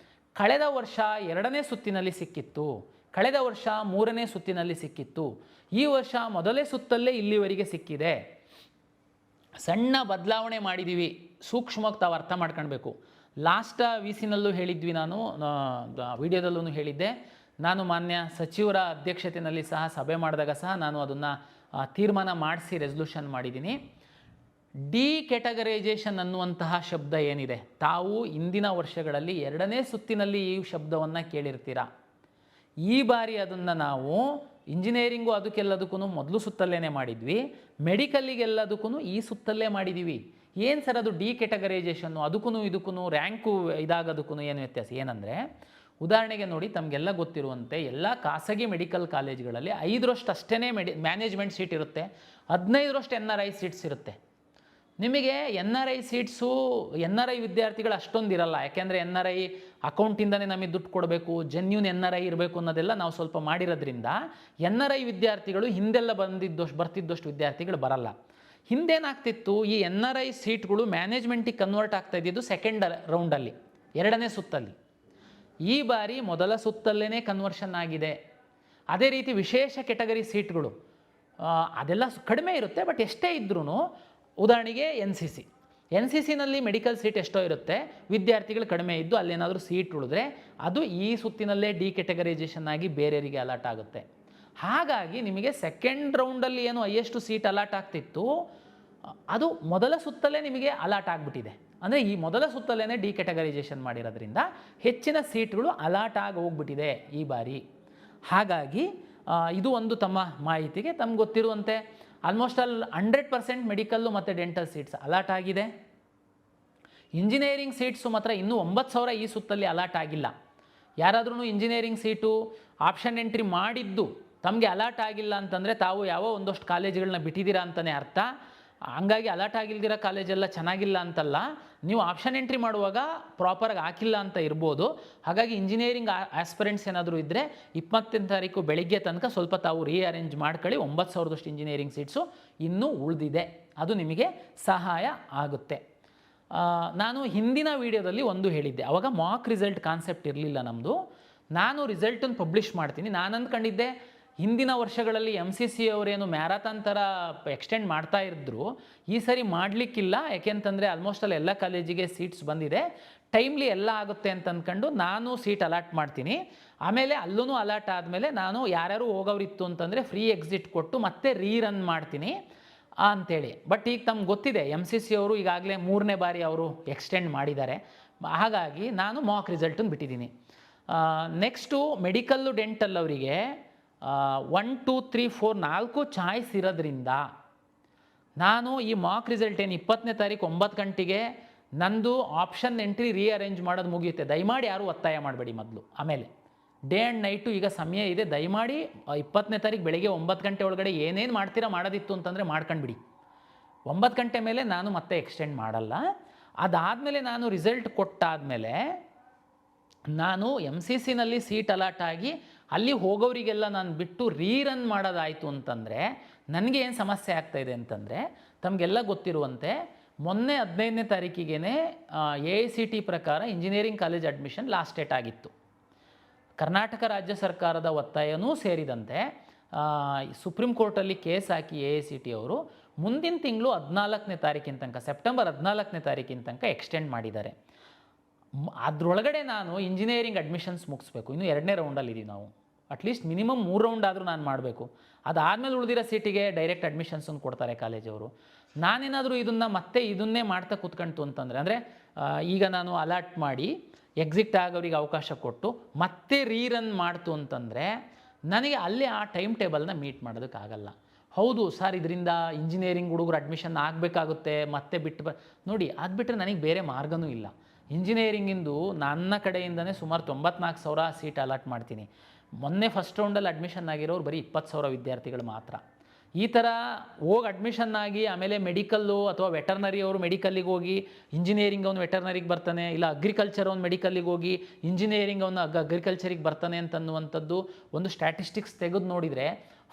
ಕಳೆದ ವರ್ಷ 2ನೇ ಸುತ್ತಿನಲ್ಲಿ ಸಿಕ್ಕಿತ್ತು, ಕಳೆದ ವರ್ಷ 3ನೇ ಸುತ್ತಿನಲ್ಲಿ ಸಿಕ್ಕಿತ್ತು, ಈ ವರ್ಷ ಮೊದಲೇ ಸುತ್ತಲ್ಲೇ ಇಲ್ಲಿವರೆಗೆ ಸಿಕ್ಕಿದೆ, ಸಣ್ಣ ಬದಲಾವಣೆ ಮಾಡಿದ್ದೀವಿ, ಸೂಕ್ಷ್ಮವಾಗಿ ತಾವು ಅರ್ಥ ಮಾಡ್ಕೊಳ್ಬೇಕು. ಲಾಸ್ಟ್ ವಿಸಿನಲ್ಲೂ ಹೇಳಿದ್ವಿ, ನಾನು ವಿಡಿಯೋದಲ್ಲೂ ಹೇಳಿದ್ದೆ, ನಾನು ಮಾನ್ಯ ಸಚಿವರ ಅಧ್ಯಕ್ಷತೆಯಲ್ಲಿ ಸಹ ಸಭೆ ಮಾಡಿದಾಗ ಸಹ ನಾನು ಅದನ್ನು ತೀರ್ಮಾನ ಮಾಡಿಸಿ ರೆಸಲ್ಯೂಷನ್ ಮಾಡಿದ್ದೀನಿ. ಡಿ ಕ್ಯಾಟಗರೈಸೇಷನ್ ಅನ್ನುವಂತಹ ಶಬ್ದ ಏನಿದೆ, ತಾವು ಇಂದಿನ ವರ್ಷಗಳಲ್ಲಿ 2ನೇ ಸುತ್ತಿನಲ್ಲಿ ಈ ಶಬ್ದವನ್ನು ಕೇಳಿರ್ತೀರ. ಈ ಬಾರಿ ಅದನ್ನು ನಾವು ಇಂಜಿನಿಯರಿಂಗು ಅದಕ್ಕೆಲ್ಲದಕ್ಕೂ ಮೊದಲು ಸುತ್ತಲ್ಲೇ ಮಾಡಿದ್ವಿ, ಮೆಡಿಕಲ್ಲಿಗೆಲ್ಲದಕ್ಕೂ ಈ ಸುತ್ತಲ್ಲೇ ಮಾಡಿದ್ದೀವಿ. ಏನು ಸರ್ ಅದು ಡಿ ಕೆಟಗರೈಸೇಷನ್ನು, ಇದಕ್ಕೂ ರ್ಯಾಂಕು ಇದಾಗೋದಕ್ಕೂ ಏನು ವ್ಯತ್ಯಾಸ ಏನಂದರೆ, ಉದಾಹರಣೆಗೆ ನೋಡಿ, ತಮಗೆಲ್ಲ ಗೊತ್ತಿರುವಂತೆ ಎಲ್ಲ ಖಾಸಗಿ ಮೆಡಿಕಲ್ ಕಾಲೇಜ್ಗಳಲ್ಲಿ 5ರಷ್ಟು ಅಷ್ಟೇ ಮ್ಯಾನೇಜ್ಮೆಂಟ್ ಸೀಟ್ ಇರುತ್ತೆ, 15ರಷ್ಟು NRI ಸೀಟ್ಸ್ ಇರುತ್ತೆ. ನಿಮಗೆ NRI ಸೀಟ್ಸು NRI ವಿದ್ಯಾರ್ಥಿಗಳು ಅಷ್ಟೊಂದು ಇರಲ್ಲ. ಯಾಕೆಂದರೆ NRI ಅಕೌಂಟಿಂದನೇ ನಮಗೆ ದುಡ್ಡು ಕೊಡಬೇಕು, ಜೆನ್ಯೂನ್ NRI ಇರಬೇಕು ಅನ್ನೋದೆಲ್ಲ ನಾವು ಸ್ವಲ್ಪ ಮಾಡಿರೋದ್ರಿಂದ NRI ವಿದ್ಯಾರ್ಥಿಗಳು ಹಿಂದೆಲ್ಲ ಬರ್ತಿದ್ದಷ್ಟು ವಿದ್ಯಾರ್ಥಿಗಳು ಬರಲ್ಲ. ಹಿಂದೇನಾಗ್ತಿತ್ತು, ಈ NRI ಸೀಟ್ಗಳು ಮ್ಯಾನೇಜ್ಮೆಂಟಿಗೆ ಕನ್ವರ್ಟ್ ಆಗ್ತಾ ಇದ್ದಿದ್ದು ಸೆಕೆಂಡ್ ರೌಂಡಲ್ಲಿ, 2ನೇ ಸುತ್ತಲ್ಲಿ. ಈ ಬಾರಿ ಮೊದಲ ಸುತ್ತಲ್ಲೇ ಕನ್ವರ್ಷನ್ ಆಗಿದೆ. ಅದೇ ರೀತಿ ವಿಶೇಷ ಕೆಟಗರಿ ಸೀಟ್ಗಳು ಅದೆಲ್ಲ ಕಡಿಮೆ ಇರುತ್ತೆ, ಬಟ್ ಎಷ್ಟೇ ಇದ್ರೂ ಉದಾಹರಣೆಗೆ NCC ನಲ್ಲಿ ಮೆಡಿಕಲ್ ಸೀಟ್ ಎಷ್ಟೋ ಇರುತ್ತೆ, ವಿದ್ಯಾರ್ಥಿಗಳು ಕಡಿಮೆ ಇದ್ದು ಅಲ್ಲೇನಾದರೂ ಸೀಟ್ ಉಳಿದ್ರೆ ಅದು ಈ ಸುತ್ತಿನಲ್ಲೇ ಡಿ ಕೆಟಗರೈಸೇಷನ್ ಆಗಿ ಬೇರೆಯವರಿಗೆ ಅಲಾಟ್ ಆಗುತ್ತೆ. ಹಾಗಾಗಿ ನಿಮಗೆ ಸೆಕೆಂಡ್ ರೌಂಡಲ್ಲಿ ಏನು ಹೈಯೆಸ್ಟ್ ಸೀಟ್ ಅಲಾಟ್ ಆಗ್ತಿತ್ತು ಅದು ಮೊದಲ ಸುತ್ತಲ್ಲೇ ನಿಮಗೆ ಅಲಾಟ್ ಆಗಿಬಿಟ್ಟಿದೆ. ಅಂದರೆ ಈ ಮೊದಲ ಸುತ್ತಲ್ಲೇ ಡಿ ಕೆಟಗರೈಸೇಷನ್ ಮಾಡಿರೋದ್ರಿಂದ ಹೆಚ್ಚಿನ ಸೀಟ್ಗಳು ಅಲಾಟ್ ಆಗಿ ಹೋಗ್ಬಿಟ್ಟಿದೆ ಈ ಬಾರಿ. ಹಾಗಾಗಿ ಇದು ಒಂದು ತಮ್ಮ ಮಾಹಿತಿಗೆ. ತಮ್ಗೆ ಗೊತ್ತಿರುವಂತೆ ಆಲ್ಮೋಸ್ಟ್ 100% ಮೆಡಿಕಲ್ಲು ಮತ್ತು ಡೆಂಟಲ್ ಸೀಟ್ಸ್ ಅಲಾಟ್ ಆಗಿದೆ. ಇಂಜಿನಿಯರಿಂಗ್ ಸೀಟ್ಸು ಮಾತ್ರ ಇನ್ನೂ 9,000 ಈ ಸುತ್ತಲ್ಲಿ ಅಲಾಟ್ ಆಗಿಲ್ಲ. ಯಾರಾದ್ರೂ ಇಂಜಿನಿಯರಿಂಗ್ ಸೀಟು ಆಪ್ಷನ್ ಎಂಟ್ರಿ ಮಾಡಿದ್ದು ತಮಗೆ ಅಲಾಟ್ ಆಗಿಲ್ಲ ಅಂತಂದರೆ ತಾವು ಯಾವ ಒಂದಷ್ಟು ಕಾಲೇಜುಗಳನ್ನ ಬಿಟ್ಟಿದ್ದೀರಾ ಅಂತಲೇ ಅರ್ಥ. ಹಂಗಾಗಿ ಅಲಾಟ್ ಆಗಿಲ್ದಿರೋ ಕಾಲೇಜೆಲ್ಲ ಚೆನ್ನಾಗಿಲ್ಲ ಅಂತಲ್ಲ, ನೀವು ಆಪ್ಷನ್ ಎಂಟ್ರಿ ಮಾಡುವಾಗ ಪ್ರಾಪರಾಗಿ ಹಾಕಿಲ್ಲ ಅಂತ ಇರ್ಬೋದು. ಹಾಗಾಗಿ ಇಂಜಿನಿಯರಿಂಗ್ ಆಸ್ಪಿರೆಂಟ್ಸ್ ಏನಾದರೂ ಇದ್ದರೆ 20ನೇ ತಾರೀಕು ಬೆಳಿಗ್ಗೆ ತನಕ ಸ್ವಲ್ಪ ತಾವು ರೀಅರೇಂಜ್ ಮಾಡ್ಕೊಳ್ಳಿ. 9,000ದಷ್ಟು ಇಂಜಿನಿಯರಿಂಗ್ ಸೀಟ್ಸು ಇನ್ನೂ ಉಳಿದಿದೆ, ಅದು ನಿಮಗೆ ಸಹಾಯ ಆಗುತ್ತೆ. ನಾನು ಹಿಂದಿನ ವೀಡಿಯೋದಲ್ಲಿ ಒಂದು ಹೇಳಿದ್ದೆ, ಆವಾಗ ಮಾಕ್ ರಿಸಲ್ಟ್ ಕಾನ್ಸೆಪ್ಟ್ ಇರಲಿಲ್ಲ ನಮ್ಮದು. ನಾನು ರಿಸಲ್ಟನ್ನು ಪಬ್ಲಿಷ್ ಮಾಡ್ತೀನಿ. ನಾನು ಅಂದ್ಕೊಂಡಿದ್ದೆ ಹಿಂದಿನ ವರ್ಷಗಳಲ್ಲಿ MCC ಅವರೇನು ಮ್ಯಾರಥಾನ್ ಥರ ಎಕ್ಸ್ಟೆಂಡ್ ಮಾಡ್ತಾ ಇದ್ರು, ಈ ಸರಿ ಮಾಡಲಿಕ್ಕಿಲ್ಲ. ಯಾಕೆಂತಂದರೆ ಆಲ್ಮೋಸ್ಟ್ ಎಲ್ಲ ಕಾಲೇಜಿಗೆ ಸೀಟ್ಸ್ ಬಂದಿದೆ, ಟೈಮ್ಲಿ ಎಲ್ಲ ಆಗುತ್ತೆ ಅಂತ ಅಂದ್ಕೊಂಡು ನಾನು ಸೀಟ್ ಅಲಾಟ್ ಮಾಡ್ತೀನಿ. ಆಮೇಲೆ ಅಲ್ಲೂ ಅಲಾಟ್ ಆದಮೇಲೆ ನಾನು ಯಾರ್ಯಾರು ಹೋಗೋರಿತ್ತು ಅಂತಂದರೆ ಫ್ರೀ ಎಕ್ಸಿಟ್ ಕೊಟ್ಟು ಮತ್ತೆ ರೀರನ್ ಮಾಡ್ತೀನಿ ಅಂಥೇಳಿ. ಬಟ್ ಈಗ ತಮ್ಗೆ ಗೊತ್ತಿದೆ MCC ಅವರು ಈಗಾಗಲೇ 3ನೇ ಬಾರಿ ಅವರು ಎಕ್ಸ್ಟೆಂಡ್ ಮಾಡಿದ್ದಾರೆ. ಹಾಗಾಗಿ ನಾನು ಮಾಕ್ ರಿಸಲ್ಟನ್ನು ಬಿಟ್ಟಿದ್ದೀನಿ. ನೆಕ್ಸ್ಟು ಮೆಡಿಕಲ್ಲು ಡೆಂಟಲ್ ಅವರಿಗೆ 1, 2, 3, 4 4 ಚಾಯ್ಸ್ ಇರೋದ್ರಿಂದ ನಾನು ಈ ಮಾಕ್ ರಿಸಲ್ಟ್ ಏನು 20ನೇ ತಾರೀಕು 9 ಗಂಟೆಗೆ ನಂದು ಆಪ್ಷನ್ ಎಂಟ್ರಿ ರೀಅರೇಂಜ್ ಮಾಡೋದು ಮುಗಿಯುತ್ತೆ. ದಯಮಾಡಿ ಯಾರೂ ಒತ್ತಾಯ ಮಾಡಬೇಡಿ ಮೊದಲು. ಆಮೇಲೆ ಡೇ ಆ್ಯಂಡ್ ನೈಟು ಈಗ ಸಮಯ ಇದೆ, ದಯಮಾಡಿ 20ನೇ ತಾರೀಕು ಬೆಳಗ್ಗೆ 9 ಗಂಟೆ ಒಳಗಡೆ ಏನೇನು ಮಾಡ್ತೀರಾ ಮಾಡೋದಿತ್ತು ಅಂತಂದರೆ ಮಾಡ್ಕೊಂಡ್ಬಿಡಿ. 9 ಗಂಟೆ ಮೇಲೆ ನಾನು ಮತ್ತೆ ಎಕ್ಸ್ಟೆಂಡ್ ಮಾಡಲ್ಲ. ಅದಾದಮೇಲೆ ನಾನು ರಿಸಲ್ಟ್ ಕೊಟ್ಟಾದಮೇಲೆ ನಾನು MCC ನಲ್ಲಿ ಸೀಟ್ ಅಲಾಟ್ ಆಗಿ ಅಲ್ಲಿ ಹೋಗೋರಿಗೆಲ್ಲ ನಾನು ಬಿಟ್ಟು ರೀರನ್ ಮಾಡೋದಾಯಿತು ಅಂತಂದರೆ ನನಗೆ ಏನು ಸಮಸ್ಯೆ ಆಗ್ತಾಯಿದೆ ಅಂತಂದರೆ, ತಮಗೆಲ್ಲ ಗೊತ್ತಿರುವಂತೆ ಮೊನ್ನೆ 15ನೇ ತಾರೀಕಿಗೆ AICT ಪ್ರಕಾರ engineering college admission last date ಆಗಿತ್ತು. ಕರ್ನಾಟಕ ರಾಜ್ಯ ಸರ್ಕಾರದ ಒತ್ತಾಯನೂ ಸೇರಿದಂತೆ ಸುಪ್ರೀಂ ಕೋರ್ಟಲ್ಲಿ ಕೇಸ್ ಹಾಕಿ AICT ಅವರು ಮುಂದಿನ ತಿಂಗಳು 14ನೇ ತಾರೀಕಿನ ತನಕ, ಸೆಪ್ಟೆಂಬರ್ 14ನೇ ತಾರೀಕಿನ ತನಕ ಎಕ್ಸ್ಟೆಂಡ್ ಮಾಡಿದ್ದಾರೆ. ಅದರೊಳಗಡೆ ನಾನು ಇಂಜಿನಿಯರಿಂಗ್ ಅಡ್ಮಿಷನ್ಸ್ ಮುಗಿಸ್ಬೇಕು. ಇನ್ನು 2ನೇ ರೌಂಡಲ್ಲಿದ್ದೀವಿ ನಾವು. ಅಟ್ಲೀಸ್ಟ್ ಮಿನಿಮಮ್ 3 ರೌಂಡ್ ಆದರೂ ನಾನು ಮಾಡಬೇಕು. ಅದಾದಮೇಲೆ ಉಳಿದಿರೋ ಸೀಟಿಗೆ ಡೈರೆಕ್ಟ್ ಅಡ್ಮಿಷನ್ಸನ್ನು ಕೊಡ್ತಾರೆ ಕಾಲೇಜವರು. ನಾನೇನಾದರೂ ಇದನ್ನೇ ಮಾಡ್ತಾ ಕೂತ್ಕೊಂತು ಅಂತಂದರೆ, ಅಂದರೆ ಈಗ ನಾನು ಅಲಾಟ್ ಮಾಡಿ ಎಕ್ಸಿಟ್ ಆಗೋರಿಗೆ ಅವಕಾಶ ಕೊಟ್ಟು ಮತ್ತೆ ರೀರನ್ ಮಾಡ್ತು ಅಂತಂದರೆ ನನಗೆ ಅಲ್ಲಿ ಆ ಟೈಮ್ ಟೇಬಲ್ನ ಮೀಟ್ ಮಾಡೋದಕ್ಕಾಗಲ್ಲ. ಹೌದು ಸರ್, ಇದರಿಂದ ಇಂಜಿನಿಯರಿಂಗ್ ಹುಡುಗರು ಅಡ್ಮಿಷನ್ ಆಗಬೇಕಾಗುತ್ತೆ, ಮತ್ತೆ ನೋಡಿ, ಅದು ಬಿಟ್ಟರೆ ನನಗೆ ಬೇರೆ ಮಾರ್ಗನೂ ಇಲ್ಲ. ಇಂಜಿನಿಯರಿಂಗಿಂದು ನನ್ನ ಕಡೆಯಿಂದನೇ ಸುಮಾರು 94,000 ಸೀಟ್ ಅಲಾಟ್ ಮಾಡ್ತೀನಿ. ಮೊನ್ನೆ ಫಸ್ಟ್ ರೌಂಡಲ್ಲಿ ಅಡ್ಮಿಷನ್ ಆಗಿರೋರು ಬರೀ 20,000 ವಿದ್ಯಾರ್ಥಿಗಳು ಮಾತ್ರ. ಈ ಥರ ಹೋಗಿ ಅಡ್ಮಿಷನ್ ಆಗಿ ಆಮೇಲೆ ಮೆಡಿಕಲ್ಲು ಅಥವಾ ವೆಟರ್ನರಿ ಅವರು ಮೆಡಿಕಲ್ಲಿಗೆ ಹೋಗಿ ಇಂಜಿನಿಯರಿಂಗ್ ಅವನು ವೆಟರ್ನರಿಗೆ ಬರ್ತಾನೆ, ಇಲ್ಲ ಅಗ್ರಿಕಲ್ಚರ್ ಅವ್ನು ಮೆಡಿಕಲ್ಲಿಗೆ ಹೋಗಿ ಇಂಜಿನಿಯರಿಂಗ್ ಅವನು ಅಗ್ರಿಕಲ್ಚರಿಗೆ ಬರ್ತಾನೆ ಅಂತನ್ನುವಂಥದ್ದು ಒಂದು ಸ್ಟ್ಯಾಟಿಸ್ಟಿಕ್ಸ್ ತೆಗೆದು ನೋಡಿದರೆ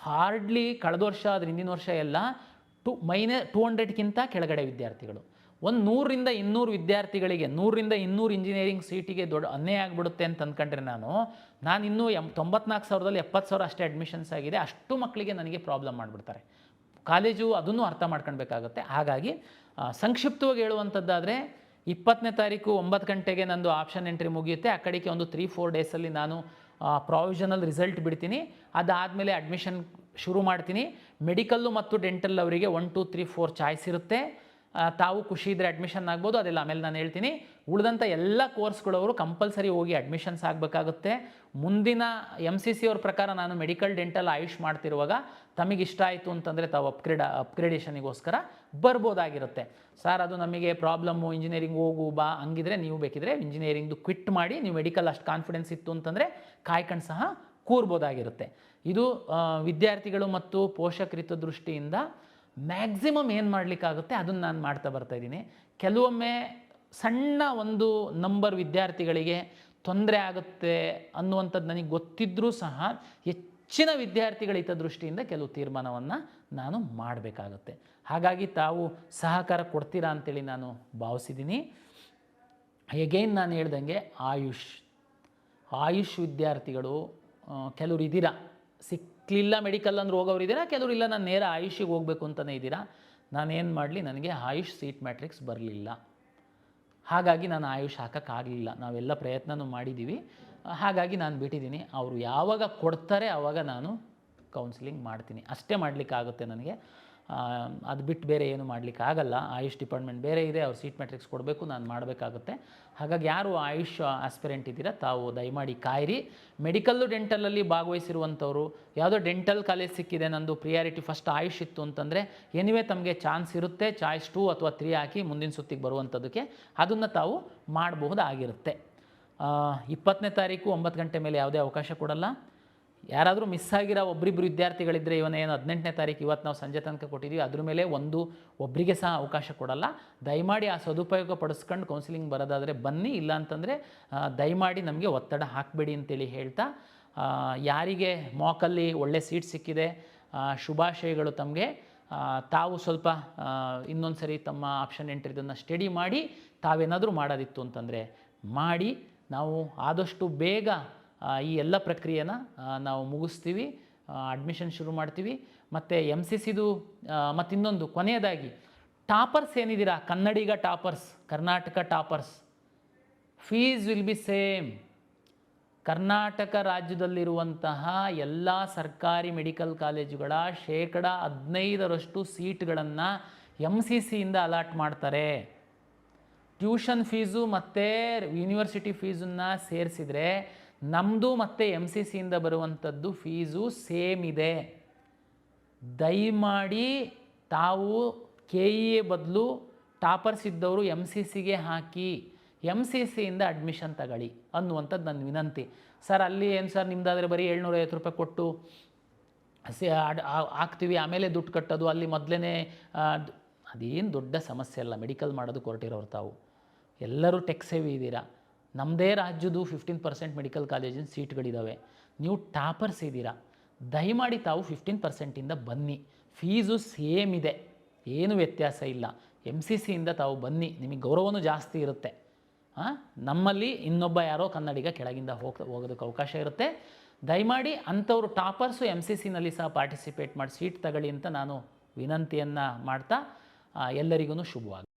ಹಾರ್ಡ್ಲಿ ಕಳೆದ ವರ್ಷ ಅದ್ರ ಹಿಂದಿನ ವರ್ಷ ಎಲ್ಲ 200ಕ್ಕಿಂತ ಕೆಳಗಡೆ ವಿದ್ಯಾರ್ಥಿಗಳು. ಒಂದು 100ರಿಂದ 200 ವಿದ್ಯಾರ್ಥಿಗಳಿಗೆ 100ರಿಂದ 200 ಇಂಜಿನಿಯರಿಂಗ್ ಸೀಟಿಗೆ ದೊಡ್ಡ ಅನ್ಯಾಯ ಆಗಿಬಿಡುತ್ತೆ ಅಂತ ಅಂದ್ಕೊಂಡ್ರೆ ನಾನು ಇನ್ನೂ 94,000ದಲ್ಲಿ 70,000 ಅಷ್ಟೇ ಅಡ್ಮಿಷನ್ಸ್ ಆಗಿದೆ. ಅಷ್ಟು ಮಕ್ಕಳಿಗೆ ನನಗೆ ಪ್ರಾಬ್ಲಮ್ ಮಾಡಿಬಿಡ್ತಾರೆ ಕಾಲೇಜು. ಅದನ್ನು ಅರ್ಥ ಮಾಡ್ಕೊಳ್ಬೇಕಾಗುತ್ತೆ. ಹಾಗಾಗಿ ಸಂಕ್ಷಿಪ್ತವಾಗಿ ಹೇಳುವಂಥದ್ದಾದರೆ 20ನೇ ತಾರೀಕು 9 ಗಂಟೆಗೆ ನಂದು ಆಪ್ಷನ್ ಎಂಟ್ರಿ ಮುಗಿಯುತ್ತೆ. ಆ ಕಡೆಗೆ ಒಂದು 3-4 ಡೇಸಲ್ಲಿ ನಾನು ಪ್ರಾವಿಷನಲ್ ರಿಸಲ್ಟ್ ಬಿಡ್ತೀನಿ. ಅದಾದಮೇಲೆ ಅಡ್ಮಿಷನ್ ಶುರು ಮಾಡ್ತೀನಿ. ಮೆಡಿಕಲ್ಲು ಮತ್ತು ಡೆಂಟಲ್ ಅವರಿಗೆ 1, 2, 3, 4 ಚಾಯ್ಸ್ ಇರುತ್ತೆ. ತಾವು ಖುಷಿ ಇದ್ದರೆ ಅಡ್ಮಿಷನ್ ಆಗ್ಬೋದು, ಅದೆಲ್ಲ ಆಮೇಲೆ ನಾನು ಹೇಳ್ತೀನಿ. ಉಳಿದಂಥ ಎಲ್ಲ ಕೋರ್ಸ್ಗಳವರು ಕಂಪಲ್ಸರಿ ಹೋಗಿ ಅಡ್ಮಿಷನ್ಸ್ ಆಗಬೇಕಾಗುತ್ತೆ. ಮುಂದಿನ MCC ಅವ್ರ ಪ್ರಕಾರ ನಾನು ಮೆಡಿಕಲ್ ಡೆಂಟಲ್ ಆಯುಷ್ ಮಾಡ್ತಿರುವಾಗ ತಮಗೆ ಇಷ್ಟ ಆಯಿತು ಅಂತಂದರೆ ತಾವು ಅಪ್ಗ್ರೇಡೇಷನಿಗೋಸ್ಕರ ಬರ್ಬೋದಾಗಿರುತ್ತೆ. ಸರ್ ಅದು ನಮಗೆ ಪ್ರಾಬ್ಲಮ್ಮು, ಇಂಜಿನಿಯರಿಂಗ್ ಹೋಗು ಬಾ ಹಂಗಿದ್ರೆ ನೀವು ಬೇಕಿದ್ರೆ ಇಂಜಿನಿಯರಿಂಗ್ದು ಕ್ವಿಟ್ ಮಾಡಿ ನೀವು ಮೆಡಿಕಲ್ ಅಷ್ಟು ಕಾನ್ಫಿಡೆನ್ಸ್ ಇತ್ತು ಅಂತಂದರೆ ಕಾಯ್ಕೊಂಡು ಸಹ ಕೂರ್ಬೋದಾಗಿರುತ್ತೆ. ಇದು ವಿದ್ಯಾರ್ಥಿಗಳು ಮತ್ತು ಪೋಷಕರಿತ ದೃಷ್ಟಿಯಿಂದ ಮ್ಯಾಕ್ಸಿಮಮ್ ಏನು ಮಾಡಲಿಕ್ಕಾಗುತ್ತೆ ಅದನ್ನು ನಾನು ಮಾಡ್ತಾ ಬರ್ತಾಯಿದ್ದೀನಿ. ಕೆಲವೊಮ್ಮೆ ಸಣ್ಣ ಒಂದು ನಂಬರ್ ವಿದ್ಯಾರ್ಥಿಗಳಿಗೆ ತೊಂದರೆ ಆಗುತ್ತೆ ಅನ್ನುವಂಥದ್ದು ನನಗೆ ಗೊತ್ತಿದ್ದರೂ ಸಹ ಹೆಚ್ಚಿನ ವಿದ್ಯಾರ್ಥಿಗಳ ಹಿತದೃಷ್ಟಿಯಿಂದ ಕೆಲವು ತೀರ್ಮಾನವನ್ನು ನಾನು ಮಾಡಬೇಕಾಗುತ್ತೆ. ಹಾಗಾಗಿ ತಾವು ಸಹಕಾರ ಕೊಡ್ತೀರಾ ಅಂತೇಳಿ ನಾನು ಭಾವಿಸಿದ್ದೀನಿ. ಎಗೈನ್ ನಾನು ಹೇಳ್ದಂಗೆ ಆಯುಷ್ ವಿದ್ಯಾರ್ಥಿಗಳು ಕೆಲವರು ಇದ್ದೀರಾ, ಸಿಕ್ಕಲಿಲ್ಲ ಮೆಡಿಕಲ್ ಅಂದ್ರೆ ಹೋಗೋರು ಇದ್ದೀರಾ, ಕೆಲವರು ಇಲ್ಲ ನಾನು ನೇರ ಆಯುಷಿಗೆ ಹೋಗಬೇಕು ಅಂತಲೇ ಇದ್ದೀರಾ. ನಾನೇನು ಮಾಡಲಿ, ನನಗೆ ಆಯುಷ್ ಸೀಟ್ ಮ್ಯಾಟ್ರಿಕ್ಸ್ ಬರಲಿಲ್ಲ, ಹಾಗಾಗಿ ನಾನು ಆಯುಷ್ ಹಾಕೋಕ್ಕಾಗಲಿಲ್ಲ. ನಾವೆಲ್ಲ ಪ್ರಯತ್ನನೂ ಮಾಡಿದ್ದೀವಿ, ಹಾಗಾಗಿ ನಾನು ಬಿಟ್ಟಿದ್ದೀನಿ. ಅವರು ಯಾವಾಗ ಕೊಡ್ತಾರೆ ಆವಾಗ ನಾನು ಕೌನ್ಸಿಲಿಂಗ್ ಮಾಡ್ತೀನಿ, ಅಷ್ಟೇ ಮಾಡಲಿಕ್ಕಾಗುತ್ತೆ ನನಗೆ. ಅದು ಬಿಟ್ಟು ಬೇರೆ ಏನು ಮಾಡಲಿಕ್ಕೆ ಆಗಲ್ಲ. ಆಯುಷ್ ಡಿಪಾರ್ಟ್ಮೆಂಟ್ ಬೇರೆ ಇದೆ, ಅವ್ರು ಸೀಟ್ ಮ್ಯಾಟ್ರಿಕ್ಸ್ ಕೊಡಬೇಕು, ನಾನು ಮಾಡಬೇಕಾಗುತ್ತೆ. ಹಾಗಾಗಿ ಯಾರು ಆಯುಷ್ ಆಸ್ಪಿರೆಂಟ್ ಇದ್ದೀರಾ ತಾವು ದಯಮಾಡಿ ಕಾಯಿರಿ. ಮೆಡಿಕಲ್ಲು ಡೆಂಟಲಲ್ಲಿ ಭಾಗವಹಿಸಿರುವಂಥವ್ರು, ಯಾವುದೋ ಡೆಂಟಲ್ ಕಾಲೇಜ್ ಸಿಕ್ಕಿದೆ, ನಂದು ಪ್ರಿಯಾರಿಟಿ ಫಸ್ಟ್ ಆಯುಷ್ ಇತ್ತು ಅಂತಂದರೆ ಎನಿವೇ ತಮಗೆ ಚಾನ್ಸ್ ಇರುತ್ತೆ, ಚಾಯ್ಸ್ 2 ಅಥವಾ 3 ಹಾಕಿ ಮುಂದಿನ ಸುತ್ತಿಗೆ ಬರುವಂಥದ್ದಕ್ಕೆ ಅದನ್ನು ತಾವು ಮಾಡಬಹುದಾಗಿರುತ್ತೆ. 20ನೇ ತಾರೀಕು 9 ಗಂಟೆ ಮೇಲೆ ಯಾವುದೇ ಅವಕಾಶ ಕೊಡಲ್ಲ. ಯಾರಾದರೂ ಮಿಸ್ ಆಗಿರೋ ಒಬ್ಬರಿಬ್ಬರು ವಿದ್ಯಾರ್ಥಿಗಳಿದ್ದರೆ ಇವನೇನು 18ನೇ ತಾರೀಕು ಇವತ್ತು ನಾವು ಸಂಜೆ ತನಕ ಕೊಟ್ಟಿದ್ದೀವಿ, ಅದ್ರ ಮೇಲೆ ಒಬ್ಬರಿಗೆ ಸಹ ಅವಕಾಶ ಕೊಡಲ್ಲ. ದಯಮಾಡಿ ಆ ಸದುಪಯೋಗ ಪಡಿಸ್ಕೊಂಡು ಕೌನ್ಸಿಲಿಂಗ್ ಬರೋದಾದರೆ ಬನ್ನಿ, ಇಲ್ಲ ಅಂತಂದರೆ ದಯಮಾಡಿ ನಮಗೆ ಒತ್ತಡ ಹಾಕಬೇಡಿ ಅಂತೇಳಿ ಹೇಳ್ತಾ, ಯಾರಿಗೆ ಮಾಕಲ್ಲಿ ಒಳ್ಳೆ ಸೀಟ್ ಸಿಕ್ಕಿದೆ ಶುಭಾಶಯಗಳು ತಮಗೆ. ತಾವು ಸ್ವಲ್ಪ ಇನ್ನೊಂದು ಸರಿ ತಮ್ಮ ಆಪ್ಷನ್ ಎಂಟ್ರಿದನ್ನು ಸ್ಟಡಿ ಮಾಡಿ ತಾವೇನಾದರೂ ಮಾಡೋದಿತ್ತು ಅಂತಂದರೆ ಮಾಡಿ. ನಾವು ಆದಷ್ಟು ಬೇಗ ಈ ಎಲ್ಲ ಪ್ರಕ್ರಿಯೆನ ನಾವು ಮುಗಿಸ್ತೀವಿ, ಅಡ್ಮಿಷನ್ ಶುರು ಮಾಡ್ತೀವಿ. ಮತ್ತು MCCದು ಮತ್ತು ಇನ್ನೊಂದು ಕೊನೆಯದಾಗಿ ಟಾಪರ್ಸ್ ಏನಿದ್ದೀರಾ, Kannadiga toppers, Karnataka toppers, fees will be same. Karnataka ರಾಜ್ಯದಲ್ಲಿರುವಂತಹ ಎಲ್ಲ ಸರ್ಕಾರಿ ಮೆಡಿಕಲ್ ಕಾಲೇಜುಗಳ 15% ಸೀಟ್ಗಳನ್ನು MCCಯಿಂದ ಅಲಾಟ್ ಮಾಡ್ತಾರೆ. ಟ್ಯೂಷನ್ ಫೀಸು ಮತ್ತು ಯೂನಿವರ್ಸಿಟಿ ಫೀಸನ್ನು ಸೇರಿಸಿದರೆ ನಮ್ಮದು ಮತ್ತು MCCಯಿಂದ ಬರುವಂಥದ್ದು ಫೀಸು ಸೇಮ್ ಇದೆ. ದಯಮಾಡಿ ತಾವು KEA ಬದಲು ಟಾಪರ್ಸ್ ಇದ್ದವರು MCCಗೆ ಹಾಕಿ MCCಯಿಂದ ಅಡ್ಮಿಷನ್ ತಗೊಳ್ಳಿ ಅನ್ನುವಂಥದ್ದು ನನ್ನ ವಿನಂತಿ. ಸರ್ ಅಲ್ಲಿ ಏನು ಸರ್ ನಿಮ್ಮದಾದರೆ ಬರೀ 750 ರೂಪಾಯಿ ಕೊಟ್ಟು ಹಾಕ್ತೀವಿ, ಆಮೇಲೆ ದುಡ್ಡು ಕಟ್ಟೋದು, ಅಲ್ಲಿ ಮೊದಲೇ ಅದೇನು ದೊಡ್ಡ ಸಮಸ್ಯೆ ಅಲ್ಲ. ಮೆಡಿಕಲ್ ಮಾಡೋದಕ್ಕೆ ಹೊರಟಿರೋರು ತಾವು ಎಲ್ಲರೂ ಟೆಕ್ ಸೇವಿ ಇದ್ದೀರಾ. ನಮ್ಮದೇ ರಾಜ್ಯದ್ದು 15% ಮೆಡಿಕಲ್ ಕಾಲೇಜಿನ ಸೀಟ್ಗಳಿದ್ದಾವೆ. ನೀವು ಟಾಪರ್ಸ್ ಇದ್ದೀರಾ, ದಯಮಾಡಿ ತಾವು 15%ಇಂದ ಬನ್ನಿ. ಫೀಸು ಸೇಮ್ ಇದೆ, ಏನು ವ್ಯತ್ಯಾಸ ಇಲ್ಲ. MCCಯಿಂದ ತಾವು ಬನ್ನಿ, ನಿಮಗೆ ಗೌರವನೂ ಜಾಸ್ತಿ ಇರುತ್ತೆ. ನಮ್ಮಲ್ಲಿ ಇನ್ನೊಬ್ಬ ಯಾರೋ ಕನ್ನಡಿಗ ಕೆಳಗಿಂದ ಹೋಗೋದಕ್ಕೆ ಅವಕಾಶ ಇರುತ್ತೆ. ದಯಮಾಡಿ ಅಂಥವರು ಟಾಪರ್ಸು MCCನಲ್ಲಿ ಸಹ ಪಾರ್ಟಿಸಿಪೇಟ್ ಮಾಡಿ ಸೀಟ್ ತಗೊಳ್ಳಿ ಅಂತ ನಾನು ವಿನಂತಿಯನ್ನು ಮಾಡ್ತಾ ಎಲ್ಲರಿಗೂ ಶುಭವಾಗಿ